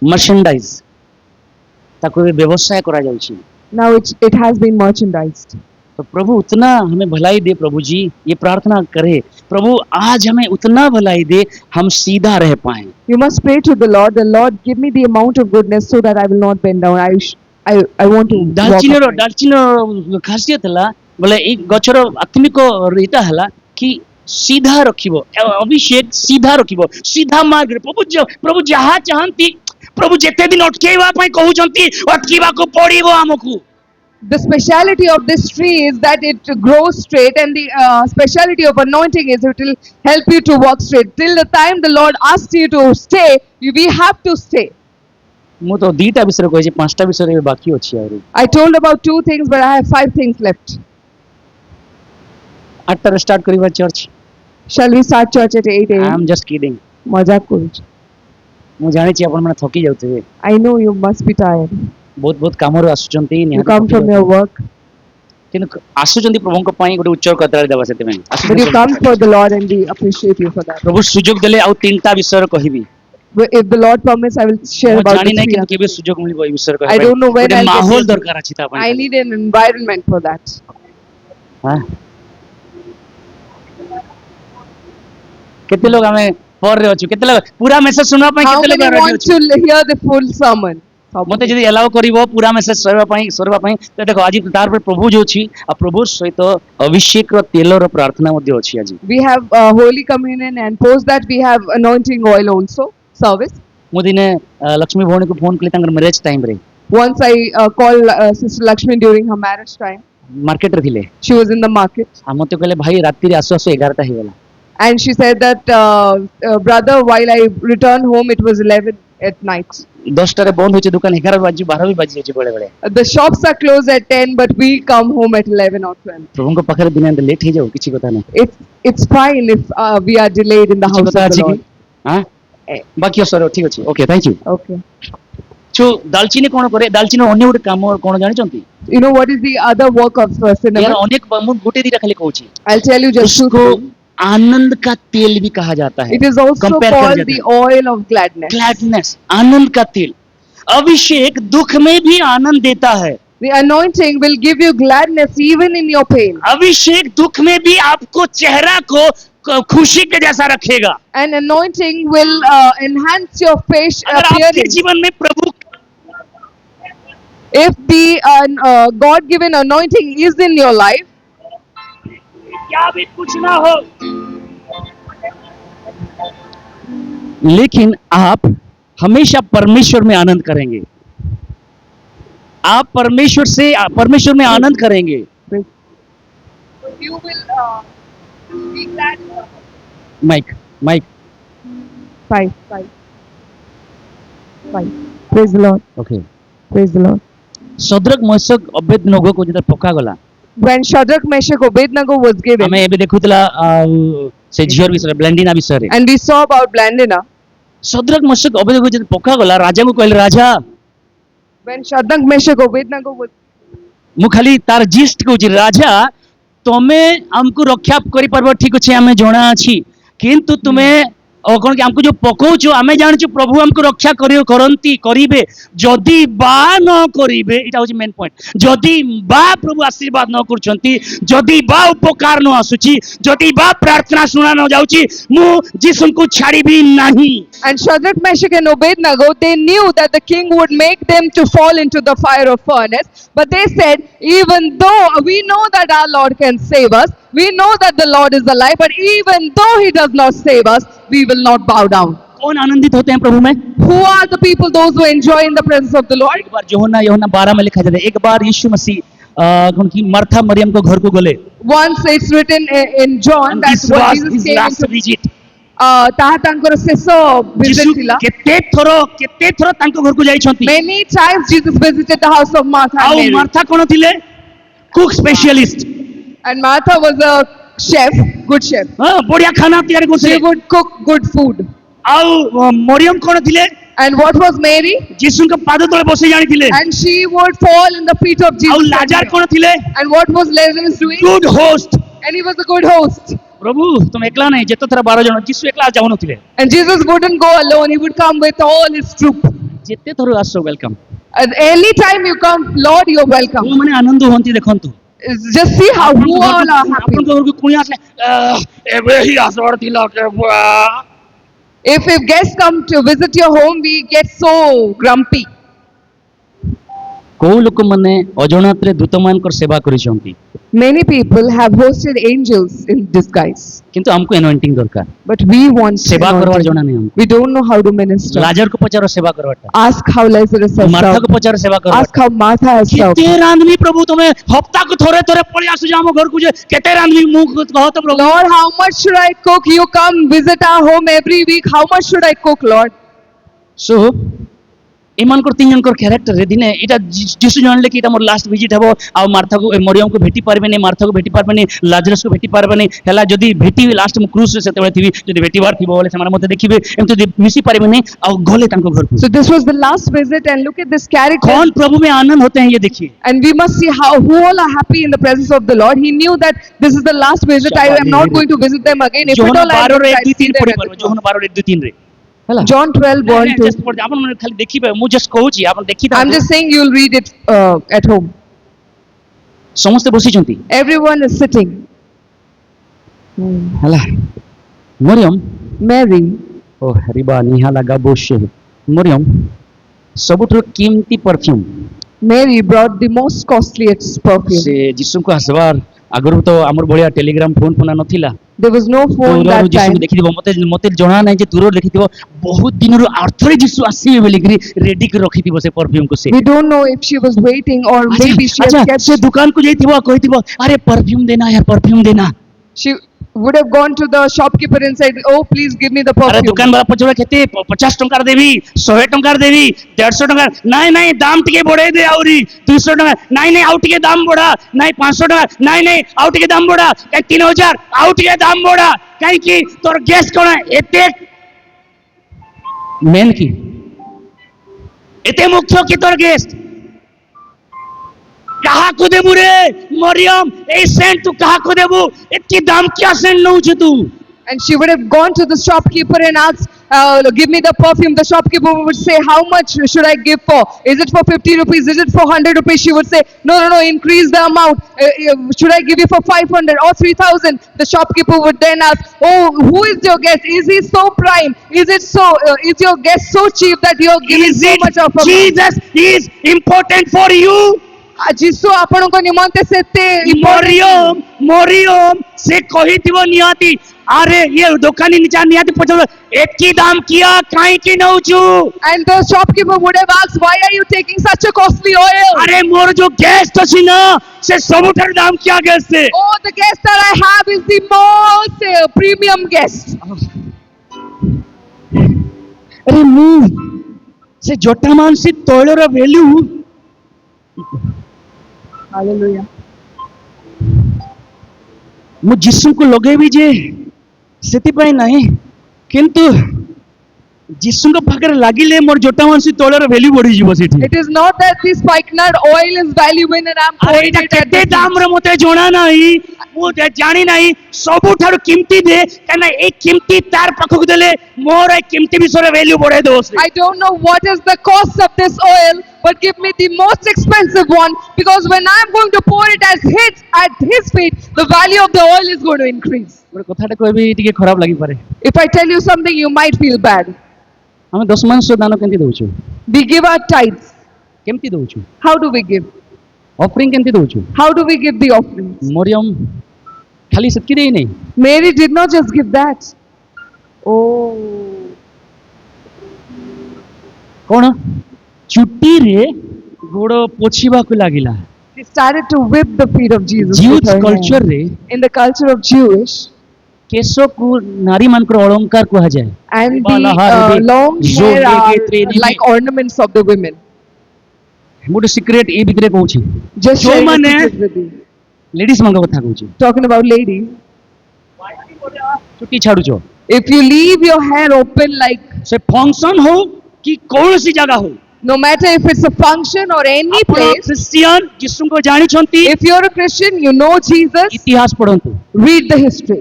Merchandise ताको व्यवसाय करा जाउची। Now it has been merchandised. तो प्रभु उतना हमें भलाई दे प्रभु जी, ये प्रार्थना करे प्रभु आज हमें उतना भलाई दे हम सीधा रह पाए। You must pray to the Lord. The Lord, give me the amount of goodness so that I will not bend down. I want to walk upright. डालचिन खासियत हला बोले एक गछर आत्मिक रीता हला कि सीधा रखिबो, अभिषेक सीधा रखिबो, सीधा मार्ग प्रभु जहा चाहंती प्रभु जेते दिन अटकेवा पई कहउचंती अटकीबा को पड़िबो हमकु। The speciality of this tree is that it grows straight, and the speciality of anointing is it will help you to walk straight. Till the time the Lord asks you to stay, we have to stay. मु तो दीटा विषय कहै छी, पांचटा विषय बाकी अछि आरो। I told about 2 things, but I have 5 things left. 8 start करिबा church. Shall we start church at 8 I a.m.? Am just kidding. मजाक करूछ. मु जानि छी आपण माने थकी जाउथे। I know you must be tired. बहुत काम रो आसुचंती You come from your work, किन आसुचंती प्रभु को पई गोटे उच्च कतरा देबा सेते में। but you come for the Lord, and we appreciate you for that. प्रभु सुजोग देले आ 3टा विषय कहिबी। But if the Lord permits, I will share about जानि the नै कि three. केबे सुजोग मिलबो ई विषय I don't know when I'll get माहौल this. दरकार अछि ता I need an environment for that. हां केते लोग हमें पर रे अछि, केते लोग पूरा मैसेज सुनबा पई How केते many लोग want to hear the full sermon? मते जदी अलाउ करिवो पूरा मैसेज सरबा पई त देखो आज तार पर प्रभु जो छी आ प्रभु सहित अभिषेक रो तेल रो प्रार्थना मध्ये अछि आज। We have Holy Communion, and post that we have anointing oil also service. मु दिने लक्ष्मी भवनी को फोन कली तांगर मैरिज टाइम रे। Once I called Sister Lakshmi during her marriage time. Market रे थिले। She was in the market. आ मते कहले भाई रात्रि रे आसु आसु 11टा हे गेला। And she said that, brother, while I returned home, it was 11 at night. 10টাରେ ବନ୍ଦ ହଉଛି ଦୋକାନ 11 ବାଜି 12 ବି ବାଜି ଯାଉଛି ବେଳେ ବେଳେ The shops are closed at 10, but we come home at 11 or 12. ପ୍ରଭୁଙ୍କ ପାଖରେ ଦିନେ ଲେଟ୍ ହେଇଯାଉ କିଛି କଥା ନାହିଁ It's fine if we are delayed in the କିଛି house କଥା of ଅଛି the କି Lord. ହଁ ବାକି ଅସର ଠିକ ଅଛି okay thank you Okay. So ଦାଲଚିନି କଣ କରେ ଦାଲଚିନି ଅନ୍ୟ ଗୋଟେ କାମ କଣ ଜାଣିଛନ୍ତି You know what is the other work of यार cinnamon? अनेक ମୁଁ ଗୋଟେ ଦିଟା ଖାଲି କହୁଛି I'll tell you just two उसको things. आनंद का तेल भी कहा जाता है It is also कंपेयर कर called जाता the है oil of gladness. ग्लैडनेस आनंद का तेल अभिषेक दुख में भी आनंद देता है The anointing will give you gladness even in your pain. अभिषेक दुख में भी आपको चेहरा को खुशी के जैसा रखेगा And anointing will enhance your face अगर आपके appearance. जीवन में प्रभु If the God-given anointing is in your life, क्या भी कुछ ना हो लेकिन आप हमेशा परमेश्वर में आनंद करेंगे आप परमेश्वर में आनंद करेंगे you will be glad. Mike Five. Praise the Lord. Okay Praise the Lord. Shadrach Meshach Abednego को जेता पका गला When Shadrach, Meshach, Abednego was given, ଆମେ ଏବେ ଦେଖୁଥିଲା ସେ ଝିଅର ବିଷୟରେ ବ୍ଲେଣ୍ଡିନା ବିଷୟରେ and we saw about Blandina, ସଦରକ ମଶକ ଅବେଦନଗୋ ଯେତେ ପକା ଗଲା ରାଜାଙ୍କୁ କହିଲେ ରାଜା when Shadrach, Meshach, Abednego was, ମୁଁ ଖାଲି ତାର ଜିଷ୍ଟ କହୁଛି ରାଜା ତମେ ଆମକୁ ରକ୍ଷା କରିପାରିବ ଠିକ ଅଛି ଆମେ ଜଣା ଅଛି କିନ୍ତୁ ତୁମେ କଣ କି ଆମକୁ ଯୋଉ ପକଉଛ ଆମେ ଜାଣିଛୁ ପ୍ରଭୁ ଆମକୁ ରକ୍ଷା କରନ୍ତି କରିବେ ଯଦି ବା ନ କରିବେ ଏଇଟା ହଉଛି ମେନ୍ ପଏଣ୍ଟ ଯଦି ବା ପ୍ରଭୁ ଆଶୀର୍ବାଦ ନ କରୁଛନ୍ତି ଯଦି ବା ଉପକାର ନ ଆସୁଛି ଯଦି ବା ପ୍ରାର୍ଥନା ଶୁଣା ନ ଯାଉଛି ମୁଁ ଯୀଶୁଙ୍କୁ ଛାଡ଼ିବି ନାହିଁ and Shadrach, Meshach, and Abednego, they knew that the king would make them to fall into the fire of furnace. But they said, even though we know that our Lord can save us, we know that the Lord is alive, but even though He does not save us, we will not bow down. कौन आनंदित होते हैं प्रभु में Who are the people, those who enjoy in the presence of the Lord? एक बार यूहन्ना 12 में लिखा जाता है एक बार यीशु मसीह कौन की मर्था मरियम को घर को गले Once it's written in John that this when was Jesus his came last into visit ତାହା ତାଙ୍କର ଶେଷ ଯୀଶୁ visit ଥିଲା. କେତେ ଥର ତାଙ୍କ ଘରକୁ ଯାଇଛନ୍ତି Many times Jesus visited the house of Martha and ଆଉ Mary. ମାର୍ଥା କଣ ଥିଲେ cook specialist And Martha was a chef, good chef. ବଢିଆ ଖାନା ତିଆରି She କରୁଥିଲେ would cook good food. ଆଉ ମରିୟମ କଣ ଥିଲେ And what was Mary? ଯୀଶୁଙ୍କ ପାଦ ତଳେ ବସି ଜାଣିଥିଲେ And she would fall in the feet of ଆଉ Jesus. ଲାଜାର କଣ ଥିଲେ And what was Lazarus doing? Good host And he was a good host. ପ୍ରଭୁ ତମେ ଏକଲା ନାହିଁ ଯେତେ ଥର 12 ଜଣ ଯୀଶୁ ଏକଲା ଯାଉନଥିଲେ And Jesus wouldn't go alone, he would come with all his troop. ଯେତେ ଥର ଆସ welcome And any time you come, Lord, you're welcome. ମାନେ ଆନନ୍ଦ ହୁଅନ୍ତି ଦେଖନ୍ତୁ Just see how who all are happy. ଆପଣଙ୍କ ଘରକୁ କୁଣିଆ ଆସିଲେ ଏବେ ହିଁ ଆସିବାର ଥିଲା If guests come to visit your home, we get so grumpy. କୋଉ ଲୋକମାନେ ଅଜଣାତରେ ଦୂତମାନଙ୍କର ସେବା କରିଛନ୍ତି Many people have hosted angels in disguise. କିନ୍ତୁ ଆମକୁ anointing ଦରକାର But we want ସେବା କରିବାର anointing. ଜଣା ନାହିଁ ଆମକୁ We don't know how to minister. ଲାଜରକୁ ପଚାର ସେବା କରିବାଟା Ask how Lazarus has ମାର୍ଥାକୁ served. ପଚାର ସେବା Ask କରିବାଟା how Martha has served. କେତେ ରାନ୍ଧବି ପ୍ରଭୁ ତମେ ହପ୍ତାକୁ ଥରେ ପଳେଇ ଆସୁଛ ଆମ ଘରକୁ ଯେ କେତେ ରାନ୍ଧବି ମୁଁ କହ ତ ପ୍ରଭୁ Lord, how much should I cook? You come visit our home every week. How much should I cook, Lord? So ଏମାନଙ୍କର ତିନି ଜଣଙ୍କର କ୍ୟାରେକ୍ଟରରେ ଦିନେ ଏଇଟା ଯୀଶୁ ଜାଣିଲେ କି ଏଇଟା ମୋର ଲାଷ୍ଟ ଭିଜିଟ୍ ହେବ ଆଉ ମାର୍ଥାକୁ ମରିୟମକୁ ଭେଟି ପାରିବେନି ମାର୍ଥାକୁ ଭେଟି ପାରିବେନି ଲାଜରସକୁ ଭେଟି ପାରିବେନି ହେଲା ଯଦି ଭେଟିବି ଲାଷ୍ଟ ମୁଁ କ୍ରୁଜରେ ସେତେବେଳେ ଥିବି ଯଦି ଭେଟିବାର ଥିବ ବୋଲେ ସେମାନେ ମୋତେ ଦେଖିବେ ଏମିତି ମିଶି ପାରିବେନି ଆଉ ଗଲେ ତାଙ୍କ ଘରକୁ So this was the last visit, and look at this character. कौन प्रभु में आनंद होते हैं ये देखिए And we must see how who all are happy in the presence of the Lord. He knew that this is the last visit. I am not going to visit them again. If at Johan all I 12 रे visit, I 1 2 see 3 them पढ़ी at the परबो cross. Johan 12 रे 1 2 3 रे ହେଲା John 12, 1, 2. Just पढ़ आपण माने खाली देखिबे मु जस्ट कहूची आपण देखि I'm just saying you'll read it at home. समस्त बसिचंती Everyone is sitting. ହେଲା मरियम Mary, ओ हरिबा निहाला गाबोशे मरियम सबुठो कीमती perfume Mary brought the most costliest perfume. से जिसु को हसबार आगरु तो हमर बढिया टेलीग्राम फोन फोन नथिला There was no phone दूरରୁ that जिसु time. देखिदिबो मते जणा नै जे दूरରୁ देखिदिबो बहुत दिनरु आर्थरे जिसु आसीबे बोलिकरी रेडी कर रखिदिबो से परफ्यूम को से We don't know if she was waiting or maybe she has अच्छा kept. से दुकान को जाइथिबो कहिथिबो अरे परफ्यूम देना यार परफ्यूम देना She would have gone to the shopkeeper and said, "Oh, please give me the अरे perfume." दुकान वाला पचड़ा केते 50 टंकार देवी 100 टंकार देवी 150 टंकार नाई नाई दाम टिके बढ़ाई दे आउरी 200 टंका नाई नाई आउ टिके दाम बढ़ा नाई 500 टंका नाई नाई आउ टिके दाम बढ़ा कई 3000 आउ टिके दाम बढ़ा कहीं की तोर गैस कोन एते मेन की एते मुख्य की तोर गैस कहा को देबू रे मरियम ए सेंट तू कहा को देबू इतनी दाम क्या सेंट नौ तू And she would have gone to the shopkeeper and asked, "Give me the perfume." The shopkeeper would say, "How much should I give for? Is it for 50 rupees? Is it for 100 rupees?" She would say, "No, no, no, increase the amount. Should I give you for 500 or 3000?" The shopkeeper would then ask, "Oh, who is your guest? Is he so prime? Is your guest so cheap that you're giving is so it much of a Jesus is important for you जीसु आपणको निमंते सेते मरियम मरियम से कहिथिबो नियाती अरे ये दुकानी निचा नियाती पचो एतकी दाम किया काई की नौचू And the shopkeeper would have asked, "Why are you taking such a costly oil?" अरे मोर जो गेस्ट अछि ना से सबुठार दाम किया गेस्ट से "Oh, the guest that I have is the most premium guest." अरे मु से जटामान से तैलर वैल्यू Hallelujah. मु जिसु को लगेबी जे सेति पई नाही किंतु जिसुଙ୍କ ପାଖରେ ଲାଗିଲେ ମୋର ଜଟା ମାଂସି ତଳର ଭ୍ୟାଲ୍ୟୁ ବଢି ଯିବ ସେଠି It is not that this spikenard oil is valuable and I'm अरे pouring एटा it at केते the दाम रे मते जणा नाही मु जानि नाही सबुठारु कीमती दे कना ए कीमती तार पाखक देले मोर ए कीमती विषय वैल्यू बढ़ाई दो से I don't know what is the cost of this oil, but give me the most expensive one, because when I'm going to pour it at his feet, the value of the oil is going to increase. मोर कथाटा कहबी टिके खराब लागि पारे If I tell you something, you might feel bad. हम 10 मांस दान केंति दउछु We give our tithes. केमति दउछु How do we give? Offering केंति दउछु How do we give the offerings? मरियम खाली सत्की देई नहीं Mary did not just give that. Oh. कोन चुट्टी रे गोड़ पोछिबा को लागिला She started to whip the feet of Jesus. Jewish with her culture hand. रे In the culture of Jewish, केश को नारी मानकर अलंकार कहा जाए and बाला the हार long जो hair लेके are training like ornaments of the women. मोटे सिक्रेट ए भितरे कहूची Just जो sharing a माने secret with you. लेडीज मांग कथा कहूची Talking about ladies, छुट्टी छाड़ुचो if you leave your hair open, like से फंक्शन हो कि कौन सी जगह हो no matter if it's a function or any आपण place, क्रिश्चियन जिसु को जानि छंती if you're a Christian, you know Jesus, इतिहास पढ़ंतु read the history.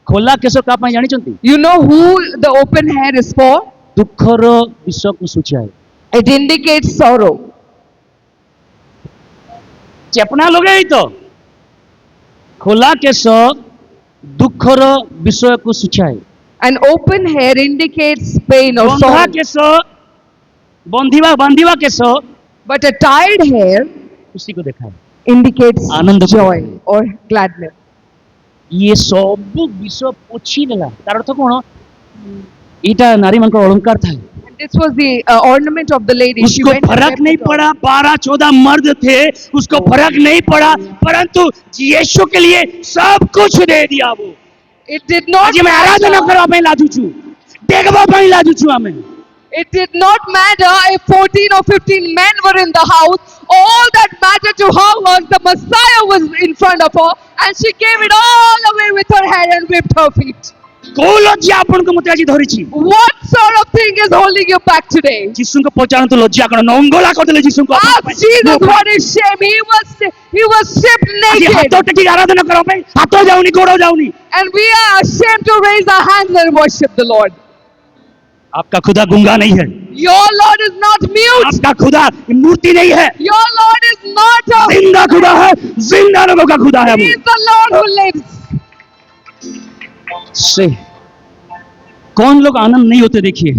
खोला केश का पई जानि छंती You know who the open hair is for? दुखर विषय को सूचाए It indicates sorrow. चेपना लगे तो खोला केश दुखर विषय को सूचाए An open hair indicates pain or बंधा sorrow. Cash बांधिवा cash But a tied hair खुशी को दिखाए indicates आनंद को joy or gladness. ये सब विषय पोछी देला तार अर्थ कोन एटा नारी मन को अलंकार था And this was the ornament of the lady. She उसको went and फर्क kept नहीं it on. पड़ा 12-14 मर्द थे उसको फर्क नहीं पड़ा परंतु यीशु के लिए सब कुछ दे दिया वो It did not आज मैं आराधना matter. करबा ପାଇଁ लाजुछु देखबा ପାଇଁ लाजुछु हमें It did not matter if 14 or 15 men were in the house. All that mattered to her was the Messiah was in front of her, and she gave it all away with her hair and whipped her feet. କୋଉ ଲଜ୍ଜା ଆପଣଙ୍କୁ ମତେ ଆଜି ଧରିଛି What sort of thing is holding you back today? ଯୀଶୁଙ୍କୁ ପଚାରନ୍ତୁ ଲଜ୍ଜା କଣ ନଙ୍ଗଳା କରିଦେଲେ ଯୀଶୁଙ୍କୁ Ask Jesus what is shame. He was stripped ଆଜି naked, ହାତ ଟେକି ଆରାଧନା କରିବା ପାଇଁ ହାତ ଯାଉନି ଗୋଡ଼ ଯାଉନି and we are ashamed to raise our hands and worship the Lord. आपका खुदा गूंगा नहीं है Your Lord is not mute. आपका खुदा मूर्ति नहीं है Your Lord is not a. जिंदा खुदा है जिंदा लोगों का खुदा है He वो is the Lord who lives. से कौन लोग आनंद नहीं होते देखिए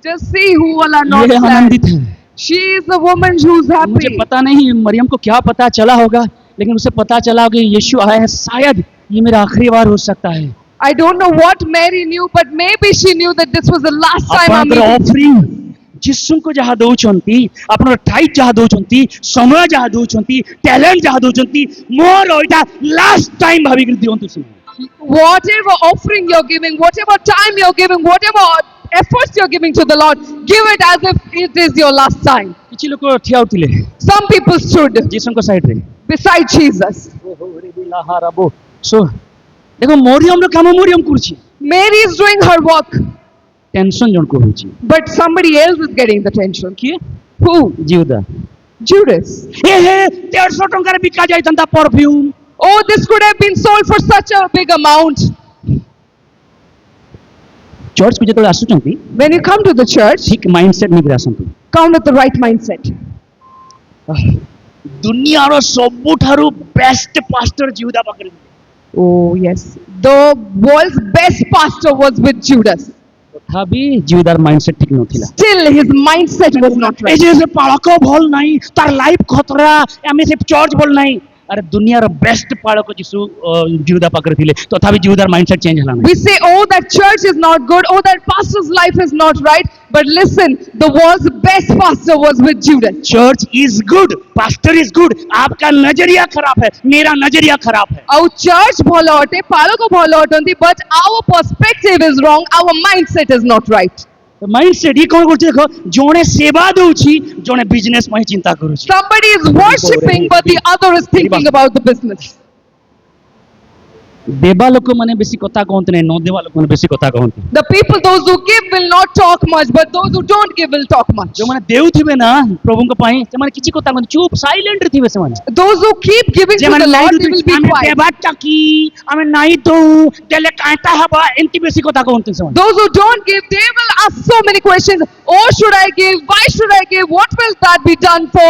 Just see who all are not ये glad. आनंदित है She is the woman who's मुझे happy. पता नहीं मरियम को क्या पता चला होगा लेकिन उसे पता चला कि यीशु आया है शायद ये मेरा आखिरी बार हो सकता है I don't know what Mary knew, but maybe she knew that this was the last time I'm ଆପଣଙ୍କର meeting. ଅଫରିଂ ଯୀଶୁଙ୍କୁ ଯାହା ଦଉଛନ୍ତି ଆପଣଙ୍କର ଟାଇଟ୍ ଯାହା ଦଉଛନ୍ତି ସମୟ ଯାହା ଦଉଛନ୍ତି ଟ୍ୟାଲେଣ୍ଟ ଯାହା ଦଉଛନ୍ତି ମୋର ଏଇଟା ଲାଷ୍ଟ ଟାଇମ୍ ଭାବିକି ଦିଅନ୍ତୁ Whatever offering you're giving, whatever time you're giving, whatever efforts you're giving to the Lord, give it as if it is your last time. କିଛି ଲୋକ ଠିଆ ହଉଥିଲେ Some people stood ଯୀଶୁଙ୍କ ସାଇଡରେ beside Jesus. ସୋ ଦେଖ ମରିୟମର କାମ ମରିୟମ କରୁଛି, Mary is doing her work, tension ଜଣକୁ ହଉଛି। but somebody else is getting the tension. କିଏ? Who? ଜିଉଦା। Judas. ଏ ହେ 150 ଟଙ୍କାରେ ବିକା ଯାଇଥାନ୍ତା perfume. Oh, this could have been sold for such a big amount. ଚର୍ଚ୍ଚକୁ ଯେତେବେଳେ ଆସୁଛନ୍ତି When you come to the church, ଠିକ ମାଇଣ୍ଡସେଟ ନେଇକି ଆସନ୍ତୁ। come with the right mindset. ଦୁନିଆର ସବୁଠାରୁ ବେଷ୍ଟ ପାଷ୍ଟର ଜିଉଦା ପାଖରେ ଥିଲେ। Oh, yes. The world's best pastor was with Judas. ତଥାପି ଜିଉଦାର ମାଇଣ୍ଡସେଟ ଠିକ ନଥିଲା। Still, his mindset was not A right. ଯେ ସେ ପାଳକ ଭଲ ନାହିଁ, ତାର ଲାଇଫ ଖତରା, ଆମେ ସେ ଚର୍ଚ୍ଚ ଭଲ ନାହିଁ। ଆରେ ଦୁନିଆର ବେଷ୍ଟ ପାଳକ ଯୀଶୁ ଜିଉଦା ପାଖରେ ଥିଲେ, ତଥାପି ଜିଉଦାର ମାଇଣ୍ଡସେଟ ଚେଞ୍ଜ ହେଲା ନାହିଁ। We say, oh, that church is not good, oh, that pastor's life is not right. But listen, the world's best pastor was with Judas. Church is good, pastor is good, आपका नजरिया खराब है, मेरा नजरिया खराब है। Our church bhalo ate, palako bhalo atanti, but our perspective is wrong, our mindset is not right. Mindset ही कौन करछि देखो, जोने सेवा दउछि, जोने बिजनेस ପାଇଁ ଚିନ୍ତା କରୁछि। Somebody is worshipping, but the other is thinking about the business. देवा लोक माने बेसी कथा कहंत नै, न देवा लोक माने बेसी कथा कहंत। The people, those who give will not talk much, but those who don't give will talk much. जो माने देउथिबे ना प्रभुଙ୍କ ପାଇଁ, से माने किछि कथा कहंत, चुप साइलेंट थिबे से माने। Those who keep giving J to माने the Lord, they नहीं will be हमें quiet. देवा टाकी, हमें नहीं दो, देले कांटा हबा, एंती बेसी कथा कहंत से माने। Those who don't give, they will ask so many questions. Oh, should I give? Why should I give? What will that be done for?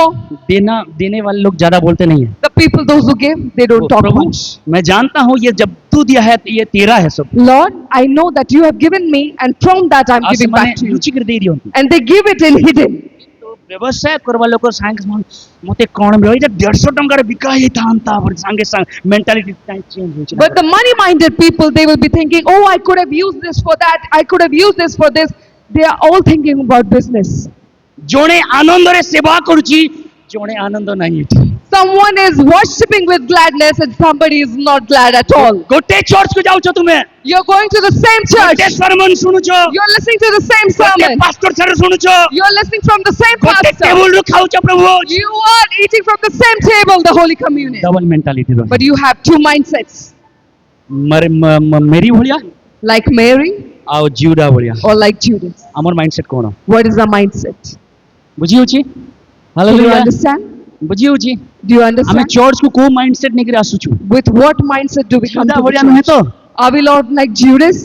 देने वाले लोग ज्यादा बोलते नहीं है। The people, those who give, they don't talk Prabhu much. मैं जानता हूँ ये जब तू दिया है ये तेरा है सब। Lord, I know that you have given me, and from that I'm आसे giving माने back to you. लुचि कर दे दियंती। And they give it in hidden. तो व्यवसाय करवा लोक सांगे मते कोन मिलो जे 150 टंका रे बिका हे थांता पर सांगे सांग मेंटालिटी चेंज होय छै। But the money-minded people, they will be thinking, oh, I could have used this for that. I could have used this for this. They are all thinking about business. जोने आनंद रे सेवा करूची, जोने आनंद नहीं एठी। Someone is worshipping with gladness, and somebody is not glad at all. गोटे church को जाउ छ तुमे, You're going to the same church. गोटे सरमन सुनु छ, You're listening to the same गोटे sermon. पास्टर सर सुनु छ, You're listening from the same गोटे pastor. टेबल रो खाउ छ प्रभु। You are eating from the same table, the Holy Communion. Double mentality रो। But you have two mindsets, Mary भलिया like Mary आ जिउडा भलिया। or like Judas. हमर माइंडसेट कोन? What is the mindset? बुझी होची? Do you hallelujah. understand? बुझी होची? Do you हमें understand? चर्च को को माइंडसेट नेकरे आसुछु। With what mindset do we come जिउडा to भलिया the नहे church? तो Are we Lord like Judas?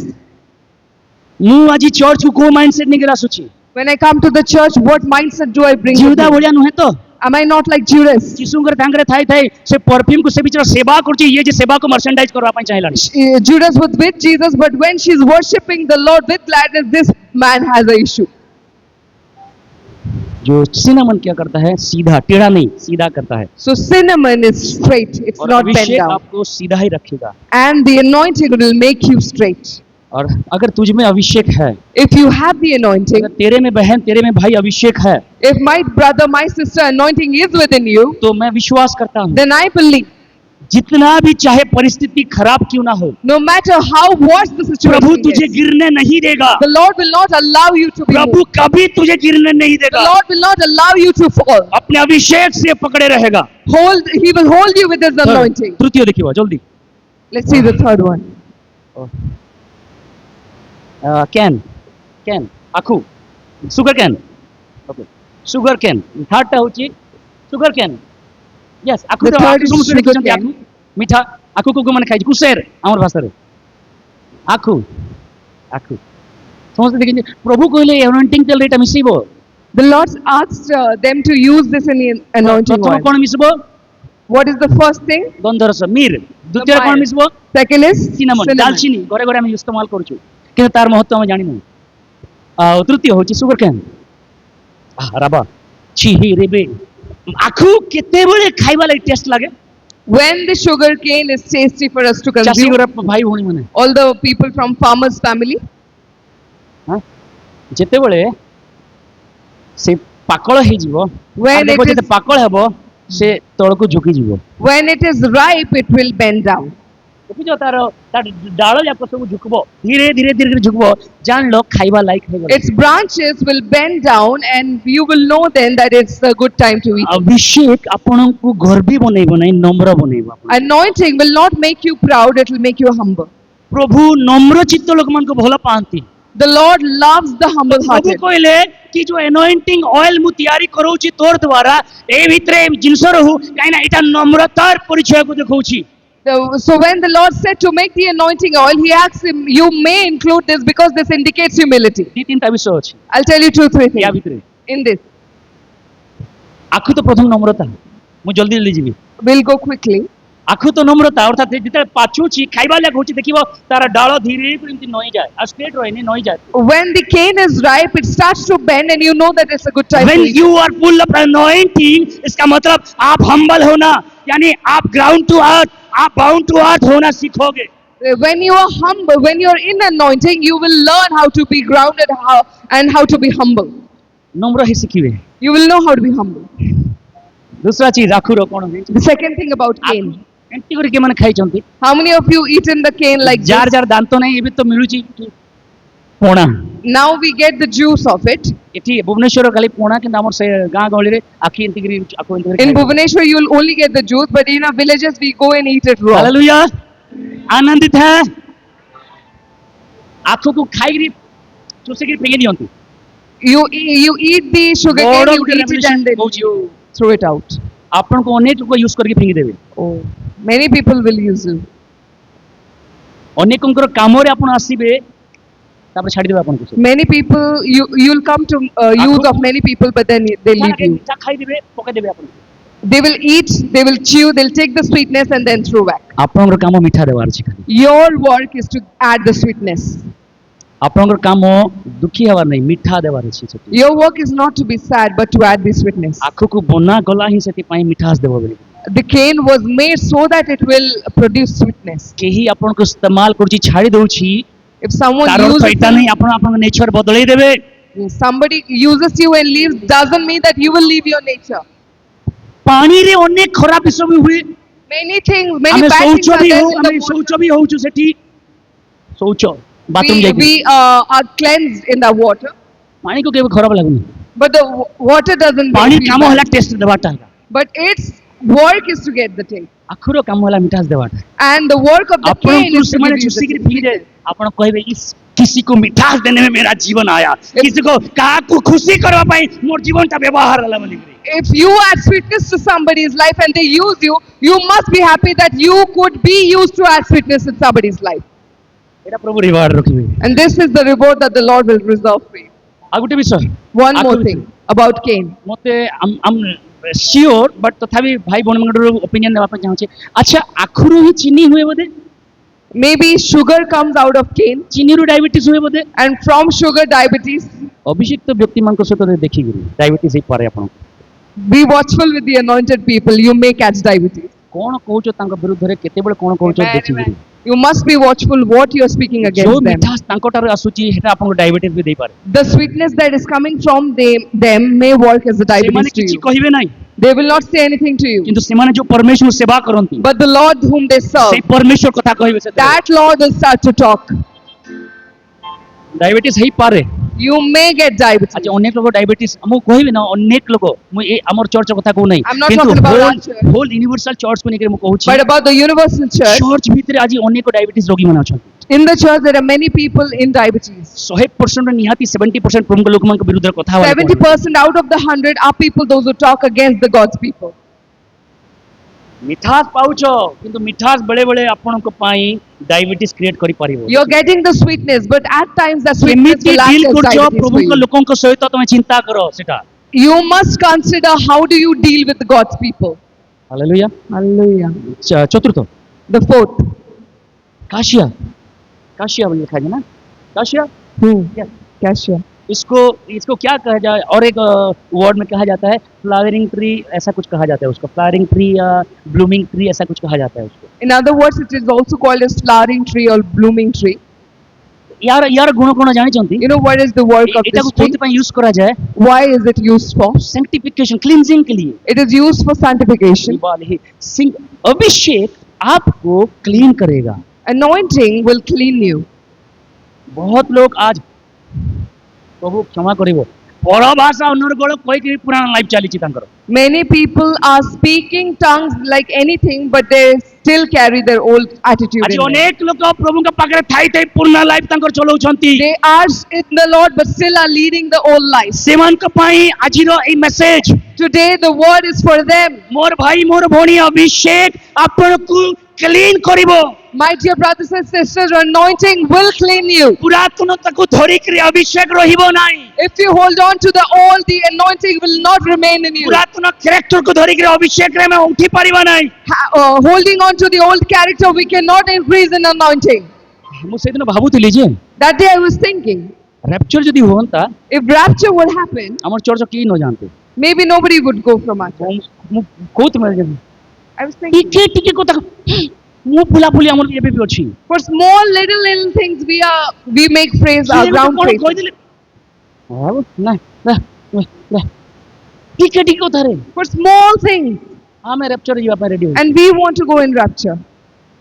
मु आजि चर्च को को mindset नेकरे आसुछि। When I come to the church, what mindset do I bring with जिउडा me? भलिया नहे तो Am I not like Judas? यीशुଙ୍କର ତାଙ୍କରେ ଥାଇ ଥାଇ ସେ परफ्यूम को से बिचरा सेवा କରୁଛି, ये जे सेवा को मर्चेंडाइज करबा ପାଇଁ ଚାହିଁଲାଣି। Judas was with Jesus, but when she's worshipping the Lord with gladness, this man has an issue. जो सिनेमन क्या करता है, सीधा टेढ़ा नहीं सीधा करता है, So cinnamon is straight, it's और not bent अभिषेक down. आपको सीधा ही रखेगा। And the anointing will make you straight. और अगर तुझ में अभिषेक है, If you have the anointing, अगर तेरे में बहन तेरे में भाई अभिषेक है, if my brother, my sister anointing is within you, तो मैं विश्वास करता हूँ then I believe, जितना भी चाहे परिस्थिति खराब क्यों ना हो, no matter how worse the Prabhu situation तुझे is, गिरने नहीं देगा। the Lord will not allow you to be Prabhu moved. कभी तुझे गिरने नहीं The देगा, Lord will not allow you to fall. अपने अभिषेक से पकड़े रहेगा। He will hold you with his anointing. तृतीय देखिए जल्दी। Let's see the third one. Cane आखु sugar cane, okay sugar cane third टा होची सुगर कैन। यस आखु The तो third आखु is समझ sugar लेके cane. मीठा आखु को माने खाइ कुसेर हमर भाषा रे आखु आखु समझ देखिए प्रभु कहले एनॉइंटिंग तेल रेटा मिसिबो। The Lord asked them to use this in the anointing प्रथम oil. Cone मिसिबो? What is the first thing? गंधरस Mir. द्वितीय The cone myrrh. मिसिबो? Second is cinnamon cinnamon. दालचीनी घरे घरे हम इस्तेमाल करूछु, कि तार महत्व हम जानि नै। आ तृतीय होची सुगर कैन। राबा छी ही रेबे आखु केते बळे खाइबा लागि टेस्ट लागे। When the sugar cane is tasty for us to चासी consume, घर भाई भौणी माने all the people from farmers family, हां जेते बळे से पाकळ हे जीवो, When देखो it जेते is- पाकळ हेबो से तळको झुकी जीवो। when it is ripe, it will bend down. देखियो तार डाल जाक सब झुकबो धीरे धीरे धीरे धीरे झुकबो जान लो खाइबा लायक हो गला Its branches will bend down, and you will know then that it's a good time to eat. अभिषेक आपनकु गर्वी बनेइबो नै नम्र बनेइबो आपन Anointing will not make you proud, it will make you humble. प्रभु नम्र चित्त लोक मान को भला पांती The Lord loves the humble Prabhu hearted. कहले कि जो एनॉइंटिंग ऑयल मु तयारी करौची तोर द्वारा ए भितरे जिंस रहू काइना एटा नम्रतार परिचय को देखौची So when the Lord said to make the anointing oil, he asked him, you may include this because this indicates humility. दी तीनटा विषय अछि I'll tell you 2-3 या things भितरे in this. आखु तो प्रथम नम्रता मु जल्दी जल्दी जीवी We'll go quickly. आखु तो नम्रता अर्थात जेते पाछुची खाइबा लाग होची देखिबो तारा डाळ धीरे एमती नई जाय आ स्ट्रेट रहनी नई जाय When the cane is ripe, it starts to bend, and you know that it's a good time when to eat. you are full of anointing इसका मतलब आप हम्बल होना यानी आप ग्राउंड टू अर्थ आप बाउंड टू अर्थ होना सीखोगे When you are humble, when you're in anointing, you will learn how to be grounded and how to be humble. नम्र ही सीखिबे You will know how to be humble. दूसरा चीज आखुरो कोन है The second thing about cane. Anti करी के माने खाइ चंती How many of you eaten the cane like jar this? Jar दांत नहीं एबे तो मिलुची पोणा Now we get the juice of it. एठी भुवनेश्वर खाली पोणा कि हमर से गां गळी रे आखी एंटी करी आखो anti In Bhubaneswar, you will only get the juice, but in our villages, we go and eat it raw. Hallelujah आनंदित है आखो को खाइरी चुसे की फेंगे नहीं होती You eat the sugar cane, बड़ you Gute eat it, and then revolution you throw it out. आपन को अनेक को यूज करके फेंगी देबे Oh, many people will use you. अनेकंकर काम रे आपन आसीबे तापर छाडी देबे आपन को Many people, you'll come to use of many people, but then they leave you. मीठा खाई देबे पके देबे आपन They will eat, they will chew, they'll take the sweetness and then throw back. आपनकर काम मीठा देबार छी खाली Your work is to add the sweetness. आपनकर काम दुखी हवार नहीं मीठा देबार छी सेठी Your work is not to be sad, but to add the sweetness. आखो को बना गला ही सेठी पाई मिठास देबो बोली The cane was made so that it will produce sweetness. केही आपन को इस्तेमाल करची छाडी दउची If someone कारण uses पैता नहीं आपन आपन नेचर बदलै देबे somebody uses you and leaves, doesn't mean that you will leave your nature. पानी रे अनेक खराब विषय भी हुए Many things, many हमें bad things शौच are भी there हो in the हमें water. शौच भी होउछु सेठी शौच बाथरूम जाके We are cleansed in the water, पानी को केबे खराब लागुनी but the water doesn't पानी feel काम bad. होला टेस्ट देबाटा But its work is to get the taste. आखुरो काम होला मिठास देबाटा And the work of the आपण cane is तुलसी to माने give you चुसी the के पी दे taste. आपण कहबे इस किसी को मिठास देने में मेरा जीवन आया किसी को का को खुशी करवा पाई मोर जीवन ता व्यवहार होला बोली If you add sweetness to somebody's life and they use you, you must be happy that you could be used to add sweetness in somebody's life. Etah Prabhu reward रखिबे And this is the reward that the Lord will reserve for you. आ गुटे विषय One आखो more विषय। thing about cane. मते हम sure but तथापि भाई बहन मंडर opinion देबा पर चाहूचे अच्छा आखुरो ही चीनी हुए बोदे Maybe sugar comes out of cane, चीनी रो डायबिटीज हुए बोदे and from sugar, diabetes. अभिषिक्त व्यक्ति मान को सतो देखि गुरु डायबिटीज ही पारे आपण Be watchful with the anointed people, you may catch diabetes. कोन कहउचो तांको विरुद्ध रे केते बेले कोन कहउचो देखि गुरु You must be watchful what you are speaking जो against them. मिठास तांको तार आसुची हेटा आपण डायबिटीज भी देई पारे The sweetness that is coming from them may work as a सेमाने diabetes to किछि you. कहिबे नाही They will not say anything to you. किंतु सेमाने जो परमेश्वर सेवा करंती But the Lord whom they serve, से परमेश्वर कथा कहिबे से that Lord will start to talk. Diabetes हेई पारे You may get diabetes. अच्छा अनेक लोग डायबिटीज हम कहबे ना अनेक लोग मु ए हमर चर्च कथा कहू नाही I'm not talking about our church. Whole universal church को नेके मु कहू छी But about the universal church, church भीतर आज अनेक डायबिटीज रोगी माने अछन in the church there are many people in diabetes. 100% निहाती 70% प्रमुख लोक मान के विरुद्ध कथा 70% out of the 100 are people those who talk against the God's people. मिठास पाउछो किंतु मिठास बेले बेले आपन को पाई डायबिटीज क्रिएट करि परिबो You're getting the sweetness, but at times the sweetness केमिति will act deal as करछो diabetes for प्रभु को you. लोकन को सहित तमे चिंता करो सेटा You must consider how do you deal with God's people. Hallelujah Hallelujah. चतुर्थ The fourth. काशिया काशिया बोल लिखा है ना काशिया Cassia. इसको क्या कहा जाए और एक वर्ड में कहा जाता है फ्लावरिंग ट्री ऐसा कुछ कहा जाता है उसको फ्लावरिंग ट्री या ब्लूमिंग ट्री ऐसा कुछ कहा जाता है उसको In other words, it is also called as flowering tree or blooming tree. यार गुण कोन जानि चंती You know what is the work of Etah this को tree? कोथि पय यूज करा जाए Why is it used for? Sanctification cleansing के लिए It is used for sanctification. अभिषेक आपको क्लीन करेगा Anointing will clean you. बहुत लोग आज प्रभु क्षमा करिवो पर भाषा अनर्गल कहि पुराना लाइफ चली तांकर Many people are speaking tongues like anything, but they still carry their old attitude आज in them. अनेक लोग प्रभु का पाखरे थाई थाई पुराना लाइफ तांकर चलाउछंती They are in the Lord, but still are leading the old life. सेमान का पाई आजिरो ए message Today, the word is for them. मोर भाई मोर भणी अभिषेक आपन को क्लीन करिवो My dear brothers and sisters, anointing will clean you. पुरातनता को धरि के अभिषेक रहिबो नाही If you hold on to the old, the anointing will not remain in you. पुरातन कैरेक्टर को धरि के अभिषेक रे में उठी परिबा नाही Holding on to the old character, we cannot increase in anointing. मु सेदिन भाबुतिली जे That day I was thinking, rapture जदी होंता if rapture will happen, हमर चर्च की न जानते maybe nobody would go from our church. मु कोत में जे I was thinking, टिके टिके को तक मु फुला फुली हमर एबे भी अछि for small little things we make praise, our ground praise. कोइ दिले हां ना ना टिके टिके को थारे For small things, हम रैप्चर जीवा पे रेडी हो and we want to go in rapture.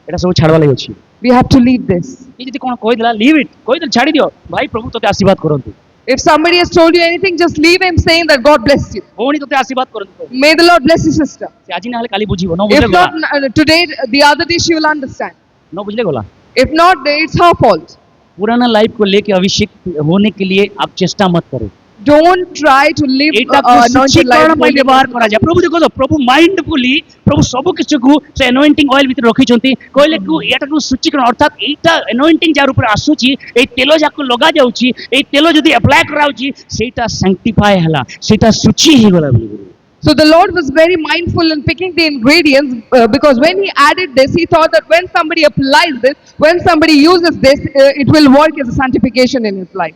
एटा सब छाड़वा लागि अछि We have to leave this. ई जदी कोन कोइ दिला लीव इट कोइ दिल छाड़ी दियो भाई प्रभु तोते आशीर्वाद करंतु If somebody has told you anything, just leave him saying that God bless you. भौणी तोते आशीर्वाद करंतु May the Lord bless you, sister. से आजि ना हले काली बुझिबो न If बुझले गला not today, the other day she will understand. न बुझले गला If not, it's her fault. पुराना लाइफ को लेके अभिषेक होने के लिए आप चेष्टा मत करो Don't try to live Etah anointed life. को व्यवहार करा जाय प्रभु देखो प्रभु माइंडफुली प्रभु सब किछ को से एनॉइंटिंग ऑयल भीतर रखी छंती कहले को एटा को सूचीकरण अर्थात एटा एनॉइंटिंग जार ऊपर आसुची ए तेलो जाको लगा जाउची ए तेलो जदी अप्लाई कराउची सेटा सैंक्टिफाई हला सेटा सूची ही गला बोली So the Lord was very mindful in picking the ingredients because when He added this, He thought that when somebody applies this, when somebody uses this, it will work as a sanctification in his life.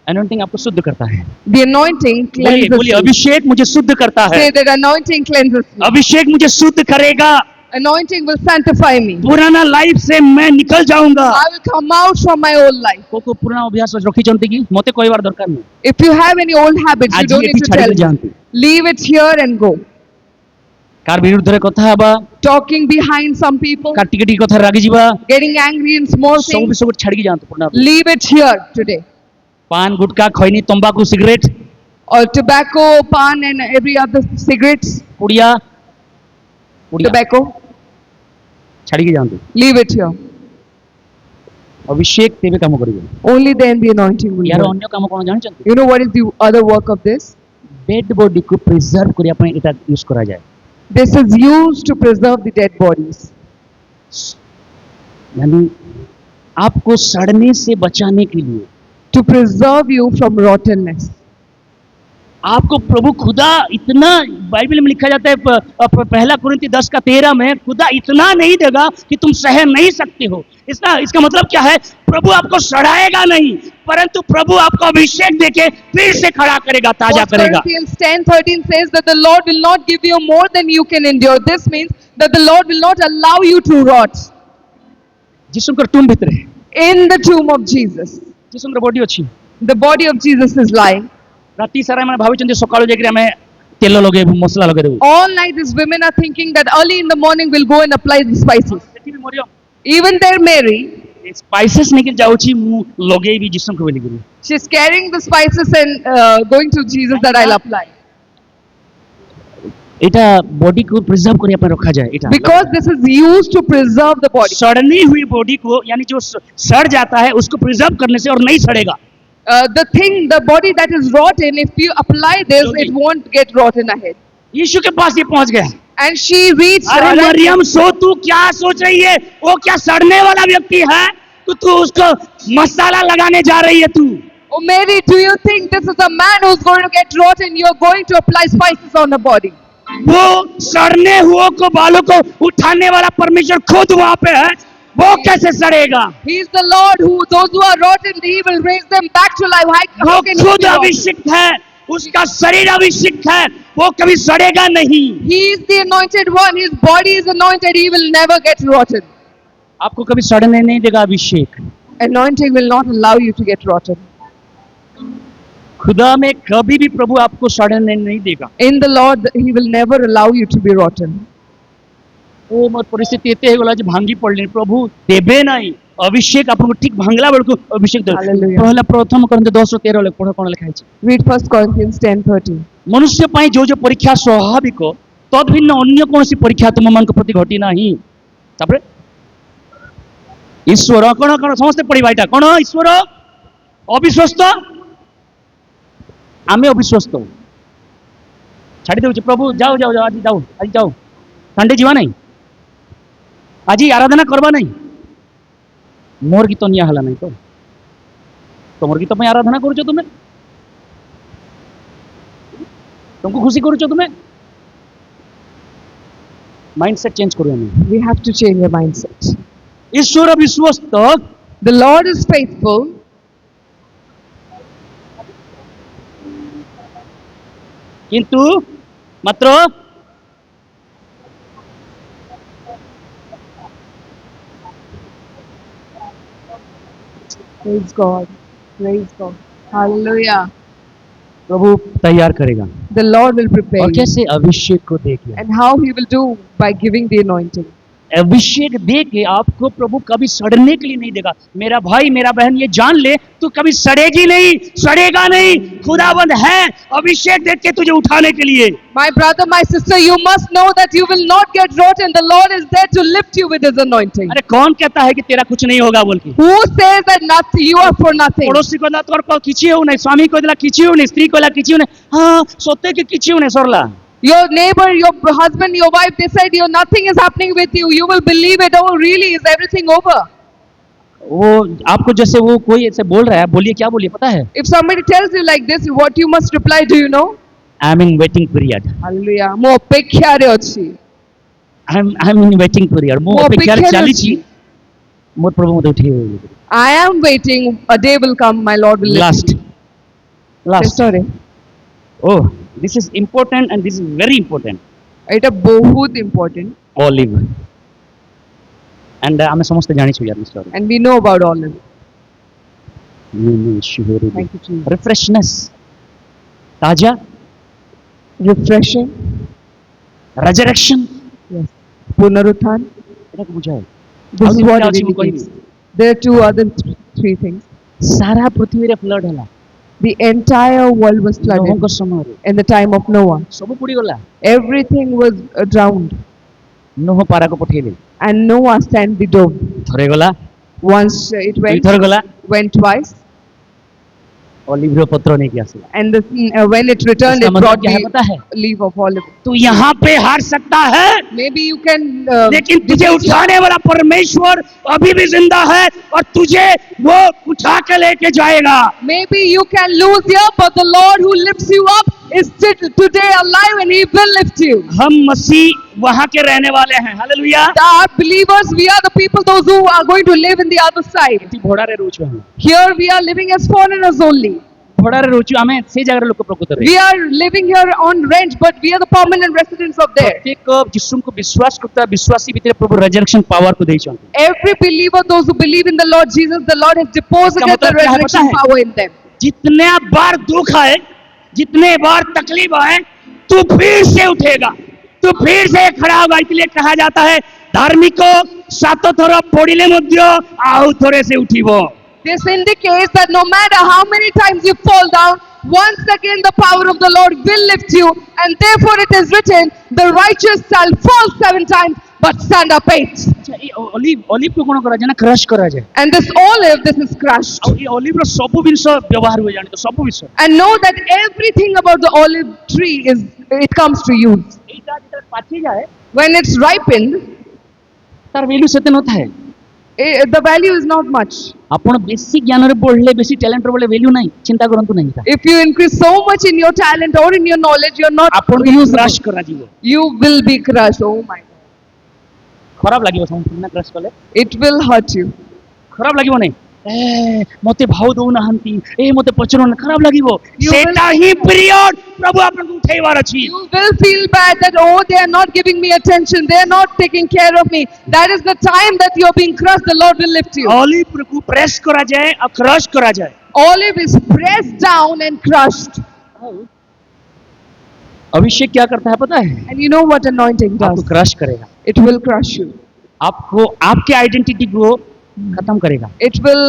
Anointing आपको शुद्ध करता है The anointing बोलिए cleanses बोलिए you. अभिषेक मुझे शुद्ध करता है Say that anointing cleanses me. अभिषेक मुझे शुद्ध करेगा Anointing will sanctify me. पुराना लाइफ से मैं निकल जाऊंगा I will come out from my old life. को पुराना अभ्यास रखी चंती की मते कहबार दरकार नहीं If you have any old habits, you आज don't ये need भी to छाड़ी tell me. जानती Leave it here and go. Car विरुद्ध रे कथा हबा Talking behind some people, car टिके टिके कथा रागी जिबा getting angry in small सब things, सब छाड़ी जानते पुराना leave it here today. पान गुटखा खैनी तंबाकू cigarette Or tobacco, pan and every other cigarettes, पुड़िया पुड़िया tobacco, छाड़ी के जानते leave it here. अभिषेक तेबे काम करियो Only then the anointing will यार work. अन्य काम कोन जानछंती You know what is the other work of this? Dead body को प्रिजर्व करिया पय एटा यूज करा जाय This is used to preserve the dead bodies. यानी आपको सड़ने से बचाने के लिए To preserve you from rottenness. आपको प्रभु खुदा इतना बाइबल में लिखा जाता है पहला कुरिन्ती 10:13 में खुदा इतना नहीं देगा कि तुम सह नहीं सकते हो इसका मतलब क्या है प्रभु आपको सड़ाएगा नहीं परंतु प्रभु आपको अभिषेक देके फिर से खड़ा करेगा ताजा 1 करेगा Corinthians 10:13 says that the Lord will not give you more than you can endure. This means that the Lord will not allow you to rot. जिसुंकर टूम भीतर है In the tomb of Jesus, जिसुंकर बॉडी अछि the body of Jesus is lying. राती सारा मैंने भाविचंदी सकाळो जेकरी हमें तेल लगे मसला लगे देबो All night these women are thinking that early in the morning we'll go and apply the spices. सेठी भी मरियम Even there Mary, स्पाइसेस निकल जाउची मु लगे भी जिसुंकर बोली गुरु she's carrying the spices and going to Jesus that I'll apply. এটা बॉडी को प्रिजर्व करिया पे रखा जाए एटा Because this is used to preserve the body. सड़नी हुई बॉडी को यानी जो सड़ जाता है उसको प्रिजर्व करने से और नहीं सड़ेगा The body that is rotten, if you apply this, it won't get rotten ahead. यीशु के पास ये पहुंच गया And she reached. अरे मरियम सो तू क्या सोच रही है वो क्या सड़ने वाला व्यक्ति है तो तू उसको मसाला लगाने जा रही है तू Oh Mary, do you think this is a man who's going to get rotten? You're going to apply spices on the body. वो सड़ने हुए को बालों को उठाने वाला परमेश्वर खुद वहाँ पे है वो कैसे सड़ेगा He is the Lord who, those who are rotten, He will raise them back to life. वो How can He खुद be rotten? अभिषिक्त है उसका शरीर अभिषिक्त है वो कभी सड़ेगा नहीं He is the anointed one. His body is anointed. He will never get rotten. आपको कभी सड़ने नहीं देगा अभिषेक Anointing will not allow you to get rotten. खुदा में कभी भी प्रभु आपको सड़ने नहीं देगा In the Lord, He will never allow you to be rotten. ओ मोर परिस्थिति एते हे गला जे भांगी पड़ले प्रभु देबे नाही अभिषेक आपन ठीक भांगला बेलको अभिषेक दे Hallelujah. पहला प्रथम करंते 10:13 ले पढ़ कोन लिखा छै Read 1 Corinthians 10:13. मनुष्य पाई जो जो परीक्षा स्वाभाविक तद भिन्न अन्य कोनसी परीक्षा तुम मन प्रति घटी नाही तापरे ईश्वर कोन कोन समस्त पढ़िबा एटा कोन ईश्वर अविश्वस्त आमे अविश्वस्त छाड़ी देउछ प्रभु जाओ जाओ जाओ आज जाओ संडे जीवा नहीं आज आराधना करबा नहीं मोर गीत निया हला नहीं तो तमर गीत पे आराधना करूछ तुमे तुमको खुशी करूछ तुमे माइंडसेट चेंज करू हमें We have to change your mindset. ईश्वर विश्वस्त The Lord is faithful. किंतु मात्र Praise God. Praise God. Hallelujah. प्रभु तैयार करेगा The Lord will prepare और you. कैसे अभिषेक को देखिए And how He will do by giving the anointing. अभिषेक दे के आपको प्रभु कभी सड़ने के लिए नहीं देगा मेरा भाई मेरा बहन ये जान ले तू कभी सड़ेगी नहीं सड़ेगा नहीं खुदाबंद है अभिषेक दे के तुझे उठाने के लिए My brother, my sister, you must know that you will not get rotten. The Lord is there to lift you with His anointing. अरे कौन कहता है कि तेरा कुछ नहीं होगा बोल के Who says that nothing, you are for nothing? पड़ोसी को तोर को किछि हो नहीं स्वामी को किछि हो नहीं स्त्री को किछि हो नहीं हाँ सोते के किछि हो नहीं सरला Your neighbor, your husband, your wife, they said you nothing is happening with you. You will believe it. Oh, really? Is everything over? वो आपको जैसे वो कोई ऐसे बोल रहा है बोलिए क्या बोलिए पता है If somebody tells you like this, what you must reply, do you know? I am in waiting period Hallelujah. Mo opekhyare ochi. I am in waiting period मो ମୁଁ ଅପେକ୍ଷାରେ ଅପେକ୍ଷାରେ ଚାଲିଛି ଅଛି। ମୋର ପ୍ରଭୁ ମୋତେ ଉଠେଇବେ I am waiting. A day will come. My Lord will lift last me. Last Sorry. oh this is important and this is very important এটা বহুত important. olive and ଆମେ ସମସ୍ତେ ଜାଣିଛୁ ୟାର story And we know about olive. Thank Thank you, Jesus. refreshness ताजा Refreshing. resurrection Yes. Punaruthan. ଏଟାକୁ ବୁଝାଏ This is ଆଉ what ଦୁଇଟା it ଅଛି ମୁଁ indicates. କହିବି There are two other three things. ସାରା ପୃଥିବୀରେ ଫ୍ଲଡ୍ ହେଲା The entire world was flooded ନୋହଙ୍କ ସମୟରେ in the time of Noah. ସବୁ ପୋଡ଼ିଗଲା Everything was drowned. ନୋହ ପାରାକୁ ପଠେଇଲେ And Noah sent the dove. ଥରେ ଗଲା Once it ଦୁଇଥର ଗଲା went twice. ଅଲିଭର ପତ୍ର ନେଇକି ଆସିଲା And when it returned, इसका it मतलब brought क्या है पता है the leaf of olive. तू यहाँ पे हार सकता है Maybe you can. लेकिन तुझे उठाने वाला परमेश्वर अभी भी जिंदा है और तुझे वो उठा के लेके जाएगा Maybe you can lose here, but the Lord who lifts you up is still today alive, and He will lift you. हम मसीह वहां के रहने वाले हैं hallelujah Our believers, we are the people, those who are going to live in the other side. ଭଡାରେ ରହୁଛୁ ଆମେ Here we are living as foreigners only. ଭଡାରେ ରହୁଛୁ ଆମେ ସେଇ ଜାଗାର ଲୋକ ପ୍ରକୃତରେ We are living here on rent, but we are the permanent residents of there. ପ୍ରତ୍ୟେକ ଯୀଶୁଙ୍କୁ ବିଶ୍ୱାସ କରୁଥିବା ବିଶ୍ୱାସୀ ଭିତରେ ପ୍ରଭୁ ରେଜରେକ୍ସନ ପାୱାରକୁ ଦେଇଛନ୍ତି Every believer, those who believe in the Lord Jesus, the Lord has deposited इसका the मतलब क्या है resurrection पता है? power in them. जितने बार दुख आए जितने बार तकलीफ आए तू फिर से उठेगा तू फिर से खड़ा होगा इसलिए कहा जाता है धार्मिको सात थर पड़िले मध्य आउ थोड़े से उठिबो This indicates that no matter how many times you fall down, once again the power of the Lord will lift you, and therefore it is written, the righteous shall fall 7 times, but stand up 8. अच्छा ये olive olive को कोन करा जाय ना crush करा जाय And this olive, this is crushed. और ये ऑलिव रो सब विषय व्यवहार हो जाने तो सब विषय And know that everything about the olive tree it comes to use. एटा जेटा पाची जाए When it's ripened, तार वैल्यू सेते न थाए the value is not much. आपण बेसी ज्ञान रे पढले बेसी टैलेंट रे बोले वैल्यू नहीं चिंता करंतु नहीं था If you increase so much in your talent or in your knowledge, you're not आपण को usable. क्रश करा जीवो You will be crushed. Oh my God. खराब लागिवो संपूर्ण क्रश कले It will hurt you. खराब लागिवो नहीं ए मते भाव दउ नहंती ए मते पचरन खराब लागिवो You सेटा ही पीरियड प्रभु आपन को उठेवार अछि You will feel bad that, oh, they are not giving me attention. They are not taking care of me. That is the time that you are being crushed. The Lord will lift you. Olive को press करा जाए और crush करा जाए Olive is pressed down and crushed. अभिषेक क्या करता है पता है? And you know what anointing आपको does? क्रश करेगा, It will crush you. आपको आपके आइडेंटिटी को खत्म करेगा, It will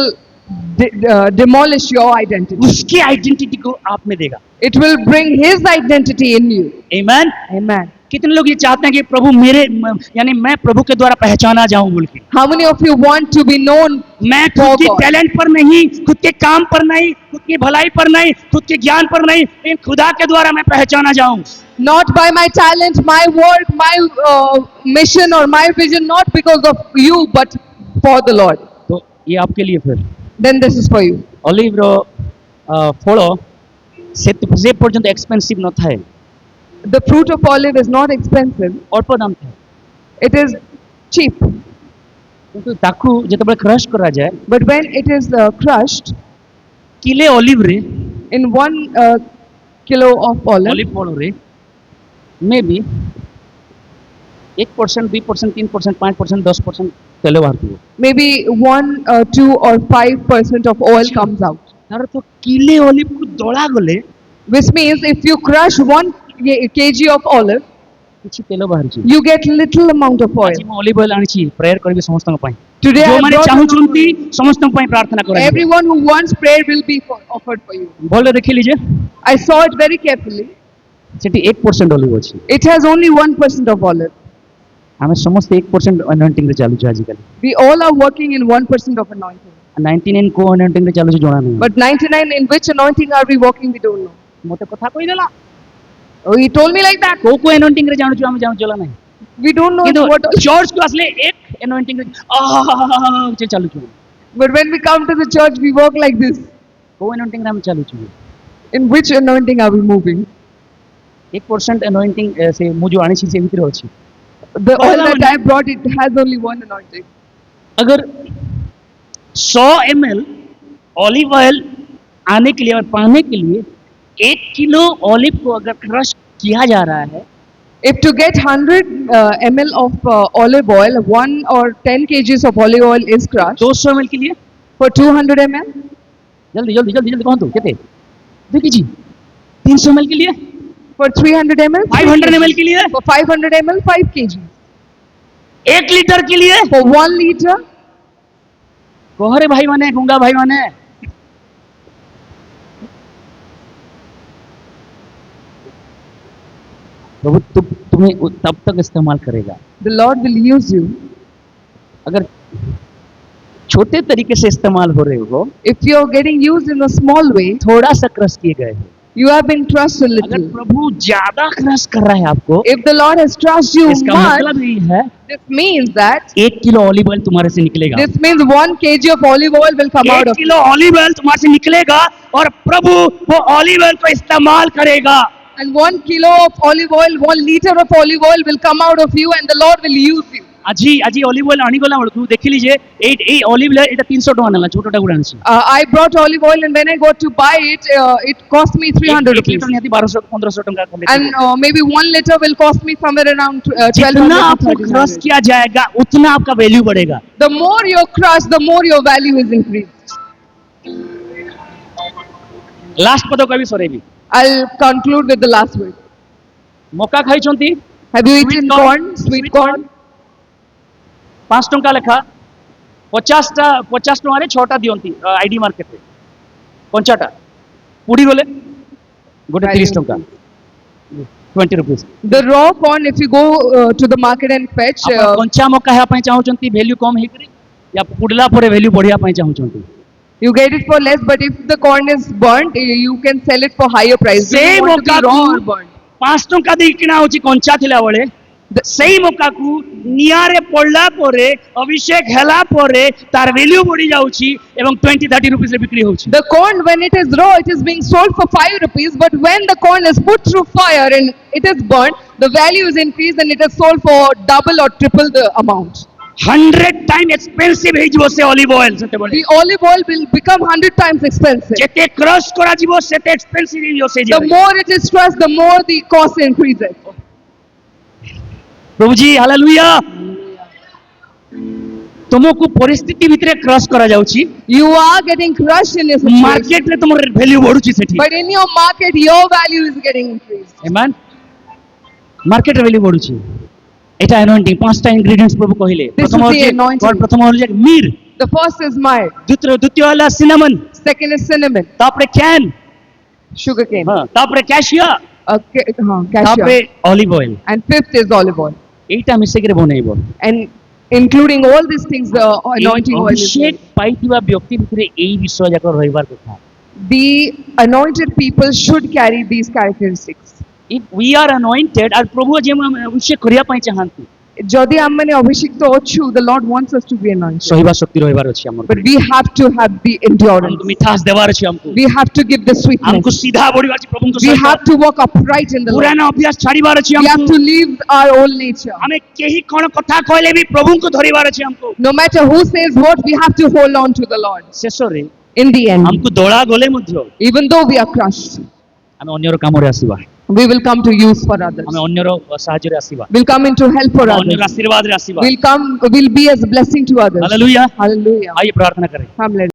demolish your identity. उसकी आइडेंटिटी को आप में देगा। It will bring his identity in you. Amen. Amen. कितने लोग ये चाहते हैं कि प्रभु मेरे यानी मैं प्रभु के द्वारा पहचाना जाऊं बोल के? How many of you want to be known? मैं For खुद की God. टैलेंट पर नहीं, खुद के काम पर नहीं, खुद की भलाई पर नहीं, खुद के ज्ञान पर नहीं, लेकिन खुदा के द्वारा मैं पहचाना जाऊं। Not by my talent, my work, my mission or my vision, not because of you, but for the Lord. तो ये आपके लिए फिर Then this is for you. ଅଲିଭର ଫଳ ସେ ପର୍ଯ୍ୟନ୍ତ ଏକ୍ସପେନ୍ସିଭ ନଥାଏ, The fruit of olive is not expensive. ଅଳ୍ପ ଦାମ ଥାଏ, It is cheap. କିନ୍ତୁ ତାକୁ ଯେତେବେଳେ କ୍ରଶ କରାଯାଏ But when it is crushed କିଲେ ଅଲିଭରେ in 1 kilo of olive, olive ଫଳରେ ମେ ବି 1%, 2%, 3%, 5%, 10% ତେଲ ବାହାରୁଥିବ। maybe 1, 2 or 5% of oil comes out. ତାର ତ କିଲେ ଅଲିଭକୁ ଦଳା ଗଲେ Which means if you crush 1 kg of olive, କିଛି ତେଲ ବାହାରୁଛି। you get little amount of oil. ଆଜି ମୁଁ ଅଲିଭ ଅଏଲ ଆଣିଛି, ପ୍ରେୟାର କରିବି ସମସ୍ତଙ୍କ ପାଇଁ। Today I ଯୋଉମାନେ brought ଚାହୁଁଛନ୍ତି ସମସ୍ତଙ୍କ ପାଇଁ ପ୍ରାର୍ଥନା କରାଯିବ। everyone who wants prayer will be offered for you. ଭଲରେ ଦେଖିଲି ଯେ I saw it very carefully. ସେଠି 1% ଅଲିଭ ଅଛି। It has only 1% of olive. ଆମେ ସମସ୍ତେ 1% anointing ରେ ଚାଲୁଛୁ ଆଜିକାଲି। We all are working in 1% of anointing. 99 co anointing ରେ ଚାଲୁଛୁ ଜଣା ନାହିଁ। But 99 in which anointing are we working? We don't know. ମତେ କଥା କହିଦେଲା, Oh, he told me like that. କୋଉ କୋଉ anointing ରେ ଜାଣୁଛୁ ଆମେ ଜାଣୁ ଚଲା ନାହିଁ। We don't know କିନ୍ତୁ what. ଚର୍ଚ୍ଚ କୁ ଆସିଲେ ଏକ anointing ରେ ଯେ ଚାଲୁଛୁ। But when we come to the church, we work like this. କୋଉ anointing ରେ ଆମେ ଚାଲୁଛୁ? In which anointing are we moving? 1% anointing ସେ ମୁଁ ଯୋଉ ଆଣିଛି ସେ ଭିତରେ ଅଛି। The Oh, oil no, that no. I brought, it has only 1 anointing. अगर 100 ml ऑलिव ऑयल आने के लिए और पाने के लिए 1 किलो ऑलिव को अगर क्रश किया जा रहा है If to get 100 ml of olive oil, 1 or 10 kgs of olive oil is crushed. 200 ml के लिए For 200 ml, जल्दी जल्दी जल्दी जल्दी कहूँ केते 2 केजी 300 ml के लिए for 300 ml, 500 ml के लिए for 500 ml, 5 kg. 1 लीटर के लिए For 1 liter, कोहरे भाई माने गुंगा भाई माने प्रभु तुम्हें तब तक इस्तेमाल करेगा the Lord will use you. अगर छोटे तरीके से इस्तेमाल हो रहे हो, If you are getting used in a small way, थोड़ा सा क्रश किए गए हो। you have been trusted a अगर little. प्रभु ज्यादा क्रश कर रहा है आपको, If the Lord has trusted you इसका much, मतलब यही है this means that 1 kilo olive oil तुम्हारे से निकलेगा। this means 1 kg of olive oil will come out 1 of kilo olive oil तुम्हारे से निकलेगा और प्रभु वो ऑलिव ऑयल को इस्तेमाल करेगा। and 1 kilo of olive oil, 1 liter of olive oil will come out of you and the Lord will use you. আজি আজি অলিভ অয়েল আনিগলা বেলকু দেখিলি যে এই অলিভ অয়েল এটা 300 টাকা নেলা ছোটটা গুড়া আনছি। I brought olive oil and when I got to buy it, it cost me 300 1 rupees. Litre নিহাতি 1200 1500 টাকা করে। And maybe 1 liter will cost me somewhere around जितना 1200 आपको to क्रश 1300. किया जाएगा उतना आपका वैल्यू बढ़ेगा। The more you're crushed, the more your value is increased. Last पद कभी सरेबी I'll conclude with the last word. मका खाइछंती Have you eaten corn, corn, sweet corn? 5 टंका लेखा 50 टंका 6टा दियंती आईडी मार्केट रे 50टा पुडी गले गोटे 30 टंका 20 rupees. The raw corn, if you go to the market and fetch, कंचा मका हेबा पई चाहउचंती वैल्यू कम हेकरी या पुडला परे वैल्यू बढ़िया पई चाहउचंती। you get it for less. But if the corn is burnt, you can sell it for higher price. Do you Same want to be maka raw ku- or burnt? 5 टंका दे किना होची कंचा थिला बेले सेही मका को नियारे पड़ला परे अभिषेक हेला परे तार वैल्यू बढ़ी जाउची एवं 20-30 रुपीस रे बिक्री होची। The corn, when it is raw, it is being sold for 5 rupees. But when the corn is put through fire and it is burnt, the value is increased and it is sold for double or triple the amount. 100 time expensive हे जिवो से olive oil सेते The बोले olive oil will become 100 times expensive. जेते crush करा जिवो सेते expensive हे से The more it is stressed, the more the cost increases. प्रभु जी हालेलुया। तुमको परिस्थिति भितरे क्रश करा जाउची, You are getting crushed in your situation. Market रे तुमर वैल्यू बढ़ुची सेठी। But in your market, your value is getting increased. Amen. Market value বড়ুছি এটা অ্যানোইন্টিং পাঁচটা ইনগ্রেডিয়েন্টস প্রভু কহিলে This is প্রথম the হচ্ছে anointing. প্রথম হচ্ছে Mir The first is myrrh, দ্বিতীয় হলো সিনামন second is cinnamon, তারপরে ক্যান sugarcane, হ্যাঁ তারপরে ক্যাশিয়া তারপরে cassia, olive oil and fifth is olive oil. এইটা মিশিকি বনাইব And including all these things, the anointing oil is Abhishek made. পাইଥିବା ব্যক্তি ভিতরে এই বিষয় যাক রহিবার কথা The anointed people should carry these characteristics. if we are anointed আর প্রভু যে অভিষেক করিয়া পাই চাহান্তি যদি ଆମେ ଅଭିଷିକ୍ତ ଅଛୁ, the Lord wants us to be anointed. সহিবা শক্তি রহিবার ଅଛି আমার But we have to have the endurance. हमको मिठास देवार अछि हमको We have to give the sweetness. हमको सीधा बढ़िबार अछि प्रभु को We have to walk upright in the Lord. पुराना अभ्यास छाड़ीबार अछि We have हमको to leave our old nature. हमें केही कोन कथा कहले भी प्रभु को धरिबार अछि हमको No matter who says what, we have to hold on to the Lord. शेषरे In the end, हमको दोळा गले मध्य even though we are crushed, हमें अन्यर Kamre आसीबा we will come to use for others. हमें अन्यर साहाय्य रे आसीबा We'll come into help for अन्यर others. आशीर्वाद रे आसीबा We'll be as a blessing to others. Hallelujah Hallelujah. आइए प्रार्थना करें Come, let's